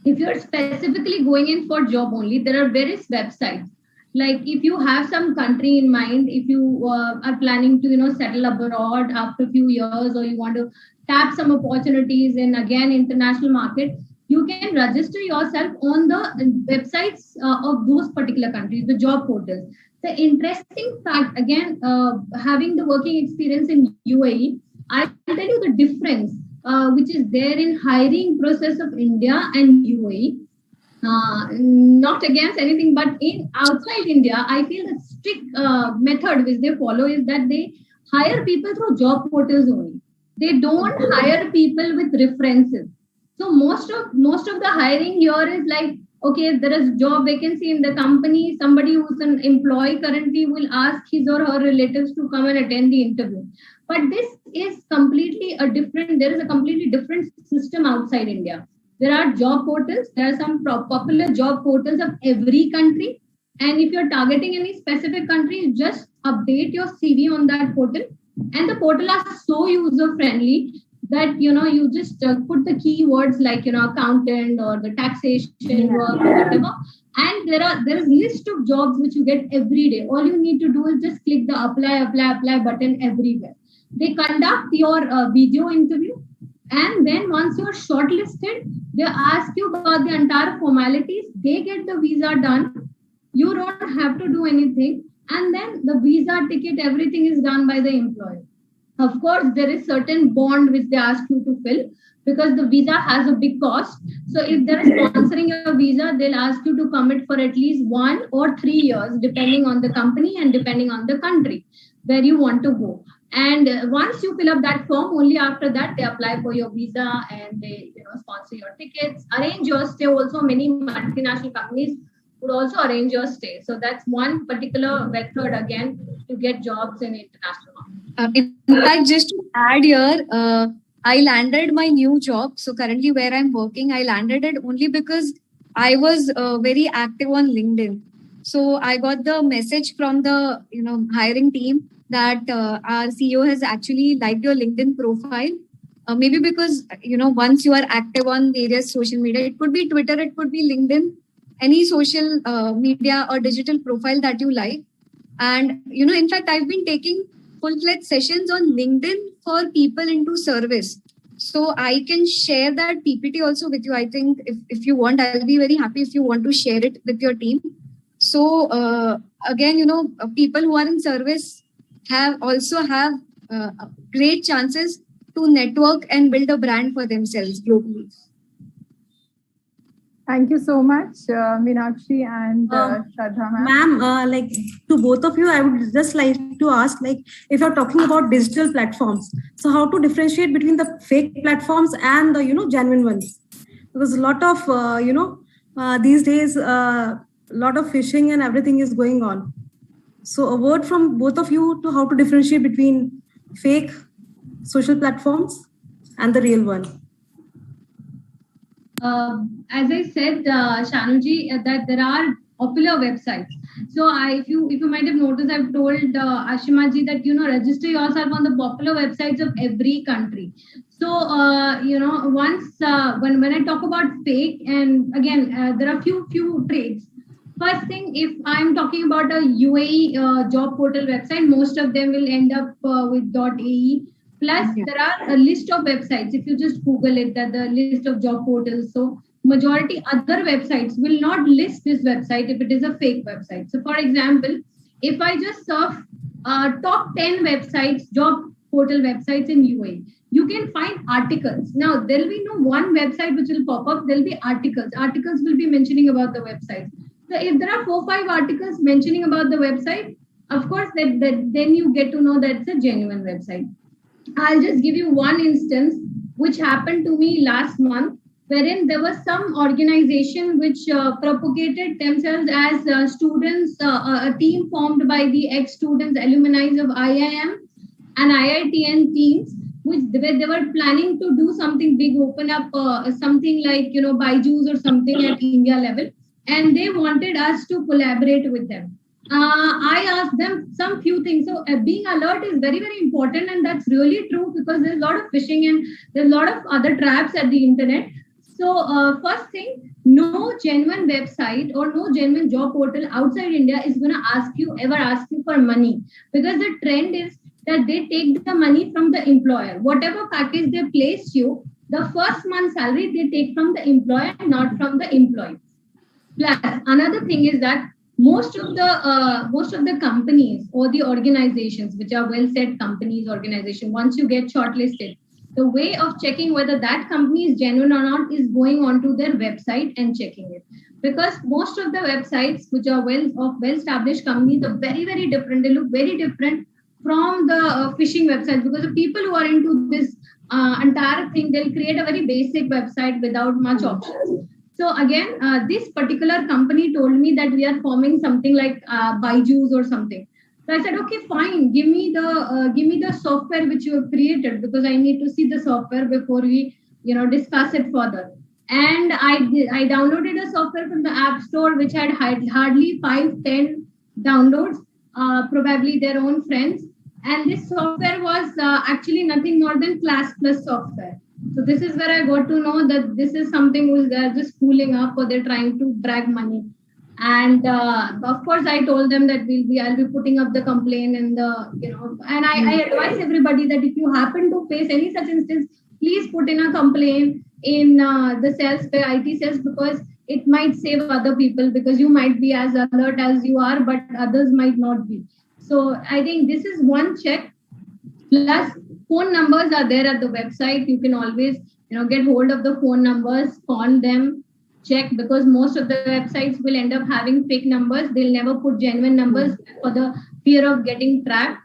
if you're specifically going in for job only, there are various websites. Like if you have some country in mind, if you are planning to settle abroad after a few years, or you want to tap some opportunities in again international market, you can register yourself on the websites of those particular countries, the job portals. The interesting fact, again, having the working experience in UAE, I'll tell you the difference which is there in hiring process of India and UAE. Not against anything, but in outside India, I feel the strict method which they follow is that they hire people through job portals only. They don't hire people with references. So most of the hiring here is like, okay, there is job vacancy in the company. Somebody who's an employee currently will ask his or her relatives to come and attend the interview. But this is completely there is a completely different system outside India. There are job portals. There are some popular job portals of every country. And if you're targeting any specific country, just update your CV on that portal. And the portal are so user-friendly that, you just put the keywords like, accountant or the taxation work or whatever. And there is list of jobs which you get every day. All you need to do is just click the apply button everywhere. They conduct your video interview. And then once you're shortlisted, they ask you about the entire formalities. They get the visa done. You don't have to do anything. And then the visa ticket, everything is done by the employer. Of course, there is certain bond which they ask you to fill, because the visa has a big cost. So if they're sponsoring your visa, they'll ask you to commit for at least 1 or 3 years, depending on the company and depending on the country where you want to go. And once you fill up that form, only after that they apply for your visa and they sponsor your tickets, arrange your stay. Also, many multinational companies would also arrange your stay. So that's one particular method again to get jobs in international market. In fact, just to add here, I landed my new job. So currently where I'm working, I landed it only because I was very active on LinkedIn. So I got the message from the hiring team that our CEO has actually liked your LinkedIn profile. Maybe because, once you are active on various social media, it could be Twitter, it could be LinkedIn, any social media or digital profile that you like. And, in fact, I've been taking full-fledged sessions on LinkedIn for people into service. So I can share that PPT also with you. I think if you want, I'll be very happy if you want to share it with your team. So again, people who are in service have great chances to network and build a brand for themselves globally. Thank you so much, Meenakshi and Shraddha ma'am. Ma'am, like to both of you, I would just like to ask, like, if you're talking about digital platforms, so how to differentiate between the fake platforms and the genuine ones? Because a lot of these days, a lot of phishing and everything is going on. So a word from both of you to how to differentiate between fake social platforms and the real one. As I said, Shanuji, that there are popular websites. So if you might have noticed, I've told Ashimaji that register yourself on the popular websites of every country. So once when I talk about fake, and again there are few trades. First thing, if I'm talking about a UAE job portal website, most of them will end up with .ae. Plus, there are a list of websites. If you just Google it, that the list of job portals. So majority other websites will not list this website if it is a fake website. So for example, if I just surf top 10 websites, job portal websites in UAE, you can find articles. Now, there will be no one website which will pop up. There will be articles. Articles will be mentioning about the website. So if there are 4-5 articles mentioning about the website, of course, then you get to know that it's a genuine website. I'll just give you one instance which happened to me last month, wherein there was some organization which propagated themselves as students, a team formed by the ex-students, alumni of IIM and IITN teams, which they were planning to do something big, open up something like Byju's or something at India level, and they wanted us to collaborate with them. I asked them some few things. So being alert is very, very important, and that's really true because there's a lot of phishing and there's a lot of other traps at the internet. So first thing, no genuine website or no genuine job portal outside India is going to ever ask you for money, because the trend is that they take the money from the employer. Whatever package they place you, the first month's salary they take from the employer, not from the employee. Plus, another thing is that most of the companies or the organizations which are well set companies, organization, once you get shortlisted, the way of checking whether that company is genuine or not is going onto their website and checking it. Because most of the websites which are well established companies are very, very different. They look very different from the phishing websites, because the people who are into this entire thing, they'll create a very basic website without much options. So again, this particular company told me that we are forming something like Byju's or something. So I said, okay, fine. Give me the software which you have created, because I need to see the software before we discuss it further. And I downloaded a software from the App Store which had hardly 5-10 downloads, probably their own friends. And this software was actually nothing more than Class Plus software. So this is where I got to know that this is something which they're just fooling up, or they're trying to drag money. And of course, I told them that I'll be putting up the complaint and and I advise everybody that if you happen to face any such instance, please put in a complaint in the sales, the IT sales, because it might save other people, because you might be as alert as you are, but others might not be. So I think this is one check. Plus, phone numbers are there at the website. You can always get hold of the phone numbers, call them, check, because most of the websites will end up having fake numbers. They'll never put genuine numbers for the fear of getting tracked.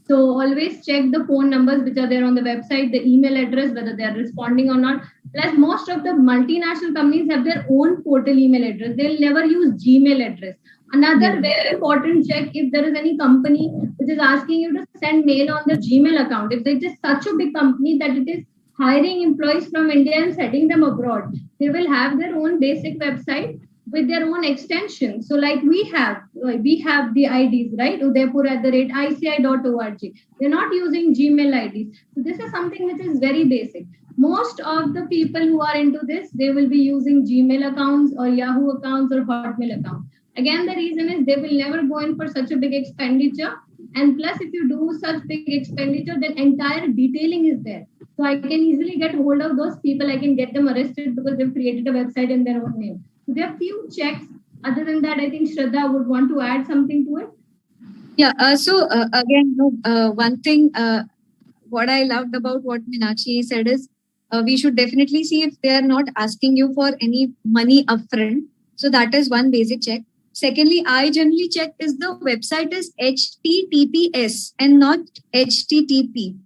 So always check the phone numbers which are there on the website, the email address, whether they're responding or not. Plus, most of the multinational companies have their own portal email address. They'll never use Gmail address. Another very important check, if there is any company which is asking you to send mail on their Gmail account, if it is such a big company that it is hiring employees from India and sending them abroad, they will have their own basic website with their own extension. So like we have the IDs, right? Udaipur@ici.org. They're not using Gmail IDs. So this is something which is very basic. Most of the people who are into this, they will be using Gmail accounts or Yahoo accounts or Hotmail accounts. Again, the reason is they will never go in for such a big expenditure. And plus, if you do such big expenditure, then entire detailing is there. So I can easily get hold of those people. I can get them arrested because they've created a website in their own name. So there are few checks. Other than that, I think Shraddha would want to add something to it. Yeah. Again, one thing, what I loved about what Meenakshi said is, we should definitely see if they are not asking you for any money upfront. So that is one basic check. Secondly, I generally check is the website is HTTPS and not HTTP.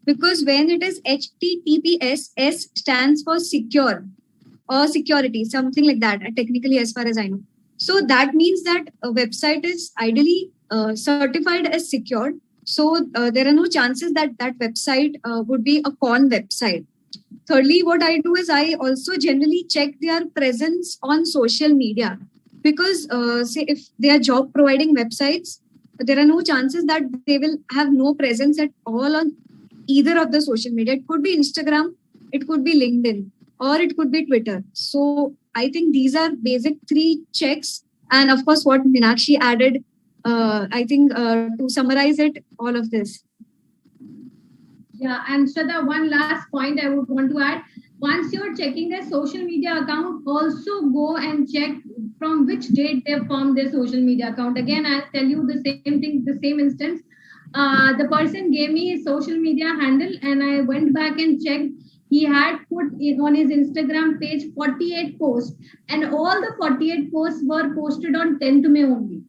Because when it is HTTPS, S stands for secure or security, something like that, technically as far as I know. So that means that a website is ideally certified as secured. So there are no chances that that website would be a con website. Thirdly, what I do is I also generally check their presence on social media. Because say if they are job providing websites, there are no chances that they will have no presence at all on either of the social media. It could be Instagram, it could be LinkedIn, or it could be Twitter. So I think these are basic 3 checks. And of course, what Meenakshi added, I think to summarize it, all of this. Yeah, and Shraddha, one last point I would want to add. Once you're checking their social media account, also go and check from which date they formed their social media account. Again, I'll tell you the same thing, the same instance. The person gave me his social media handle and I went back and checked. He had put it on his Instagram page 48 posts, and all the 48 posts were posted on 10th May only.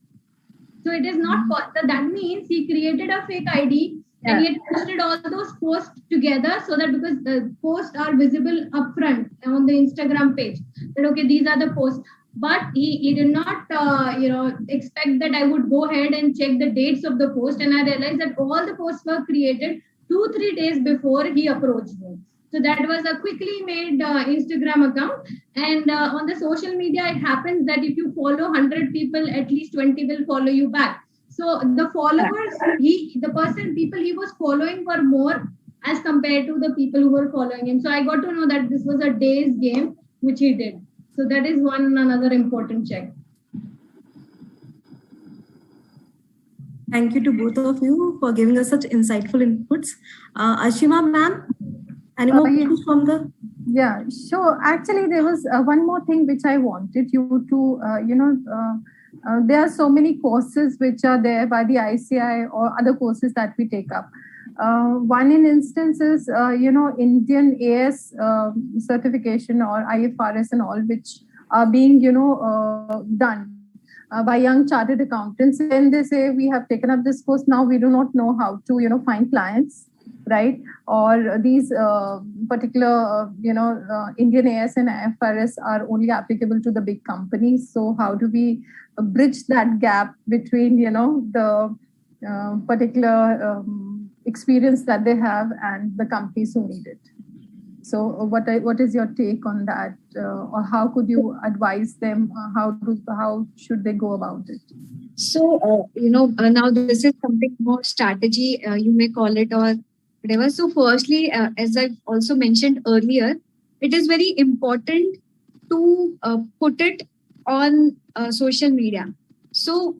So it is not, that means he created a fake ID. Yeah. And he had posted all those posts together so that because the posts are visible upfront on the Instagram page, that okay, these are the posts. But he did not, expect that I would go ahead and check the dates of the post. And I realized that all the posts were created 2-3 days before he approached me. So that was a quickly made Instagram account. And on the social media, it happens that if you follow 100 people, at least 20 will follow you back. So the followers, people he was following were more as compared to the people who were following him. So I got to know that this was a day's game, which he did. So that is another important check. Thank you to both of you for giving us such insightful inputs. Ashima ma'am, any more questions from the? Yeah, sure. Actually, there was one more thing which I wanted you to, there are so many courses which are there by the ICI or other courses that we take up. One in instance is, Indian AS certification or IFRS and all, which are being, done by young chartered accountants. And they say, we have taken up this course, now we do not know how to, find clients, right? Or these particular, Indian AS and IFRS are only applicable to the big companies. So how do we bridge that gap between, the particular experience that they have and the companies who need it? So what is your take on that? Or how could you advise them? How should they go about it? So, now this is something more strategy, you may call it, or whatever. So firstly, as I've also mentioned earlier, it is very important to put it on social media. So,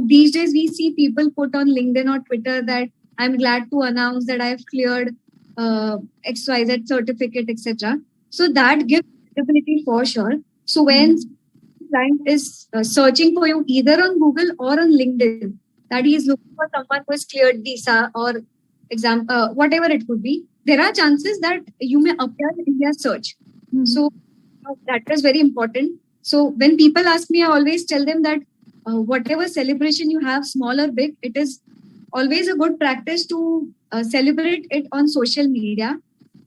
these days we see people put on LinkedIn or Twitter that I'm glad to announce that I've cleared XYZ certificate, etc. So that gives visibility for sure. So when client is searching for you either on Google or on LinkedIn, that he is looking for someone who has cleared DISA or exam, whatever it could be, there are chances that you may appear in their search. So that is very important. So when people ask me, I always tell them that whatever celebration you have, small or big, it is always a good practice to celebrate it on social media,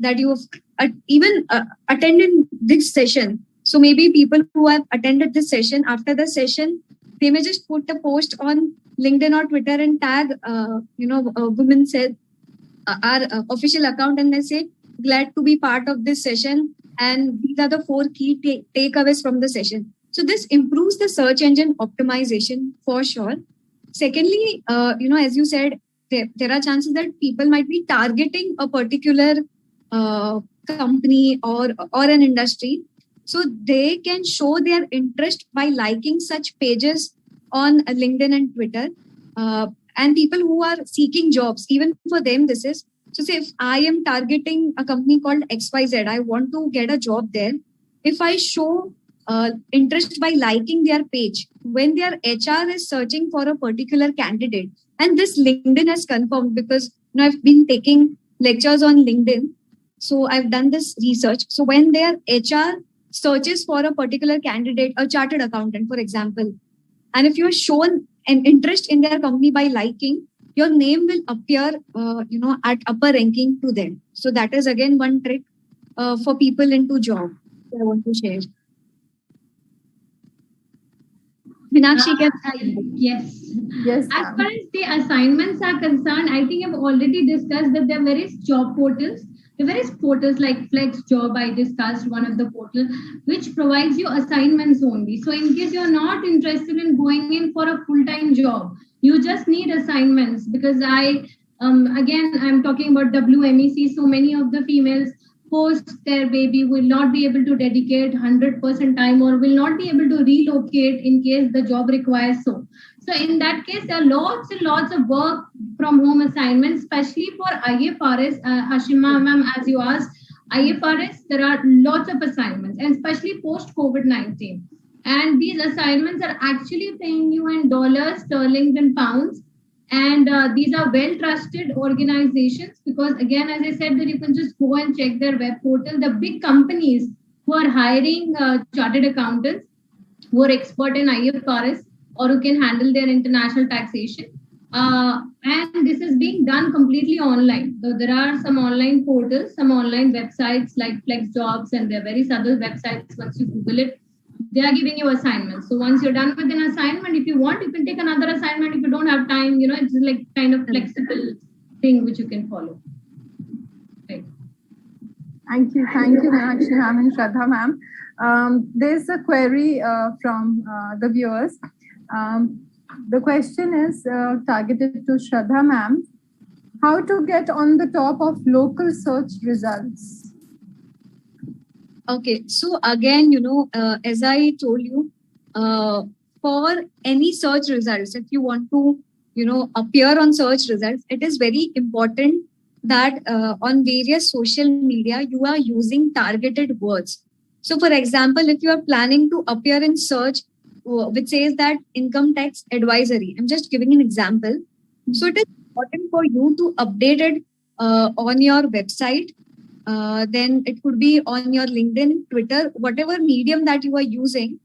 that you have even attended this session. So maybe people who have attended this session, after the session, they may just put a post on LinkedIn or Twitter and tag, Women Said, our official account, and they say, glad to be part of this session. And these are the 4 key takeaways from the session. So this improves the search engine optimization for sure. Secondly, as you said, there are chances that people might be targeting a particular company or an industry. So they can show their interest by liking such pages on LinkedIn and Twitter. And people who are seeking jobs, even for them, this is. So say if I am targeting a company called XYZ, I want to get a job there. If I show interest by liking their page, when their HR is searching for a particular candidate, and this LinkedIn has confirmed because I've been taking lectures on LinkedIn. So I've done this research. So when their HR searches for a particular candidate, a chartered accountant, for example, and if you are shown an interest in their company by liking, your name will appear, at upper ranking to them. So that is again one trick for people into job that I want to share. Meenakshi, yes. Yes. As far as the assignments are concerned, I think I've already discussed that there are various job portals. There are various portals like Flex Job, I discussed one of the portals, which provides you assignments only. So in case you're not interested in going in for a full-time job, you just need assignments, because I'm talking about WMEC. So many of the females post their baby will not be able to dedicate 100% time, or will not be able to relocate in case the job requires so. So in that case, there are lots and lots of work from home assignments, especially for IFRS. Ashima ma'am, as you asked, IFRS, there are lots of assignments, and especially post COVID-19. And these assignments are actually paying you in dollars, sterling, and pounds. And these are well-trusted organizations, because again, as I said, that you can just go and check their web portal. The big companies who are hiring chartered accountants who are expert in IFRS or who can handle their international taxation. And this is being done completely online. So there are some online portals, some online websites like Flex Jobs, and there are various other websites. Once you Google it, they are giving you assignments. So once you're done with an assignment, if you want, you can take another assignment. If you don't have time, it's like kind of flexible thing which you can follow. Right. Thank you, Meenakshi ma'am and Shraddha ma'am. There's a query from the viewers. The question is targeted to Shraddha ma'am. How to get on the top of local search results? Okay, so again, as I told you, for any search results, if you want to, appear on search results, it is very important that on various social media, you are using targeted words. So for example, if you are planning to appear in search, which says that income tax advisory, I'm just giving an example. So it is important for you to update it on your website. Then it could be on your LinkedIn, Twitter, whatever medium that you are using.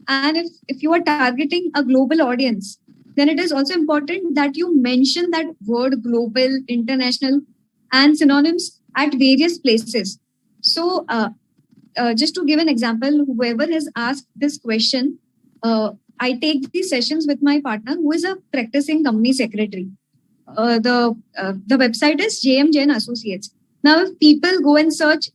And if you are targeting a global audience, then it is also important that you mention that word global, international, and synonyms at various places. So just to give an example, whoever has asked this question, I take these sessions with my partner, who is a practicing company secretary. The website is JM Jain Associates. Now, if people go and search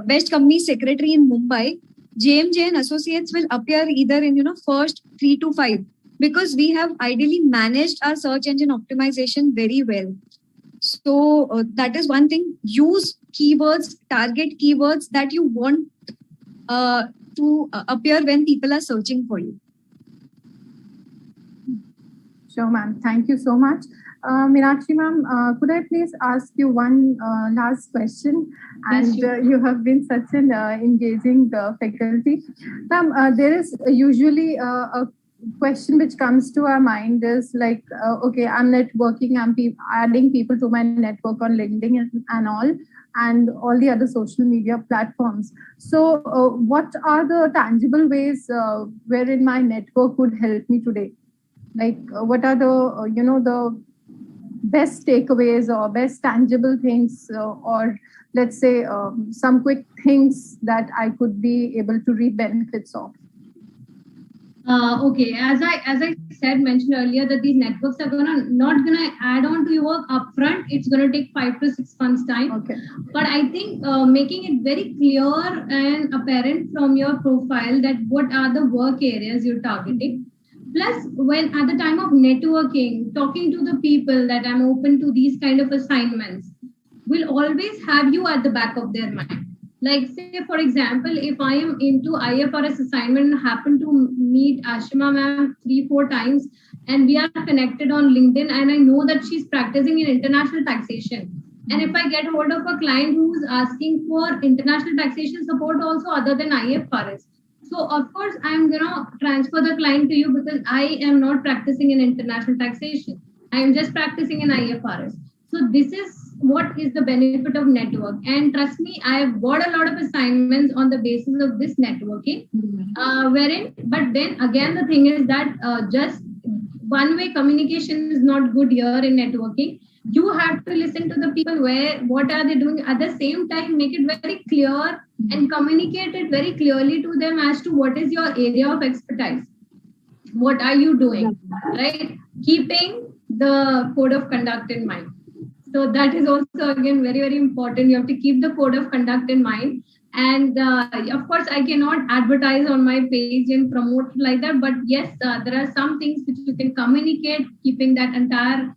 best company secretary in Mumbai, JM Jain Associates will appear either in first 3 to 5, because we have ideally managed our search engine optimization very well. So that is one thing. Use keywords, target keywords that you want to appear when people are searching for you. Sure, ma'am. Thank you so much. Meenakshi ma'am, could I please ask you one last question? And you have been such an engaging faculty. Ma'am, there is usually a question which comes to our mind is like, okay, I'm networking, I'm adding people to my network on LinkedIn and all the other social media platforms. So what are the tangible ways wherein my network would help me today? Like what are the, the best takeaways or best tangible things, or let's say some quick things that I could be able to reap benefits of? Okay, as I mentioned earlier, that these networks are not gonna add on to your work upfront. It's gonna take 5 to 6 months time. Okay. But I think making it very clear and apparent from your profile that what are the work areas you're targeting. Plus, when at the time of networking, talking to the people that I'm open to these kind of assignments, will always have you at the back of their mind. Like say, for example, if I am into IFRS assignment and happen to meet Ashima ma'am 3-4 times, and we are connected on LinkedIn, and I know that she's practicing in international taxation. And if I get hold of a client who's asking for international taxation support also other than IFRS, so of course, I'm going to transfer the client to you, because I am not practicing in international taxation. I am just practicing in IFRS. So this is what is the benefit of network. And trust me, I have got a lot of assignments on the basis of this networking. But then again, the thing is that just one-way communication is not good here in networking. You have to listen to the people what are they doing. At the same time, make it very clear and communicate it very clearly to them as to what is your area of expertise. What are you doing, right? Keeping the code of conduct in mind. So that is also again very, very important. You have to keep the code of conduct in mind. And of course, I cannot advertise on my page and promote like that. But yes, there are some things which you can communicate, keeping that entire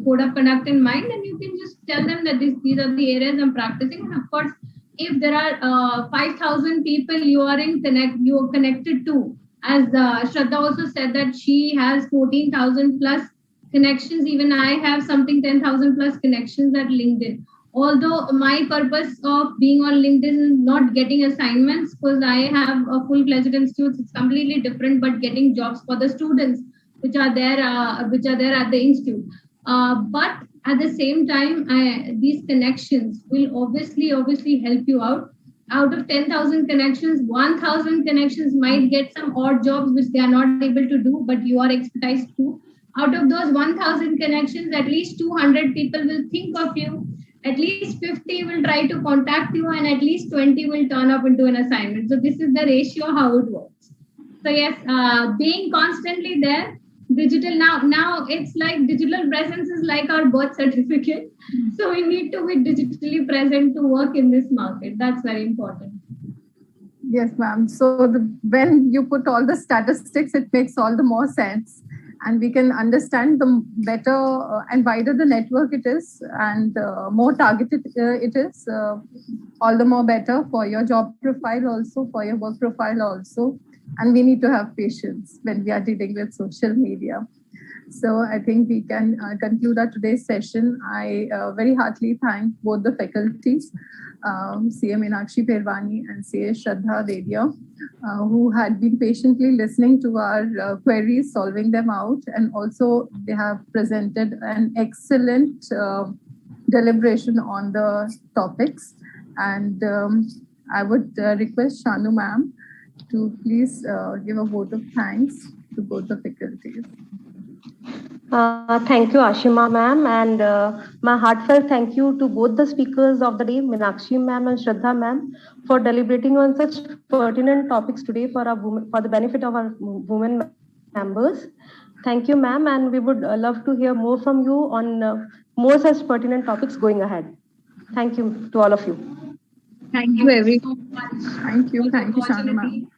code of conduct in mind. And you can just tell them that these are the areas I'm practicing. And of course, if there are 5,000 people you are connected to, as Shraddha also said that she has 14,000 plus connections. Even I have something 10,000 plus connections at LinkedIn. Although my purpose of being on LinkedIn is not getting assignments, because I have a full-fledged institute, it's completely different, but getting jobs for the students which are there at the institute. But at the same time, these connections will obviously help you out. Out of 10,000 connections, 1,000 connections might get some odd jobs which they are not able to do, but you are expertise too. Out of those 1,000 connections, at least 200 people will think of you. At least 50 will try to contact you, and at least 20 will turn up into an assignment. So this is the ratio how it works. So yes, being constantly there. Digital now it's like digital presence is like our birth certificate. So we need to be digitally present to work in this market. That's very important. Yes, ma'am. So when you put all the statistics, it makes all the more sense. And we can understand the better and wider the network it is, and more targeted it is, all the more better for your job profile also, for your work profile also. And we need to have patience when we are dealing with social media. So I think we can conclude our today's session. I very heartily thank both the faculties, CA Meenakshi Perwani and CA Shraddha Dedia, who had been patiently listening to our queries, solving them out, and also they have presented an excellent deliberation on the topics. And I would request Shanu ma'am to please give a vote of thanks to both the faculties. Thank you, Ashima ma'am, and my heartfelt thank you to both the speakers of the day, Meenakshi ma'am and Shraddha ma'am, for deliberating on such pertinent topics today for the benefit of our women members. Thank you, ma'am, and we would love to hear more from you on more such pertinent topics going ahead. Thank you to all of you. Thank you, everyone. So much. Thank you, Shanu ma'am.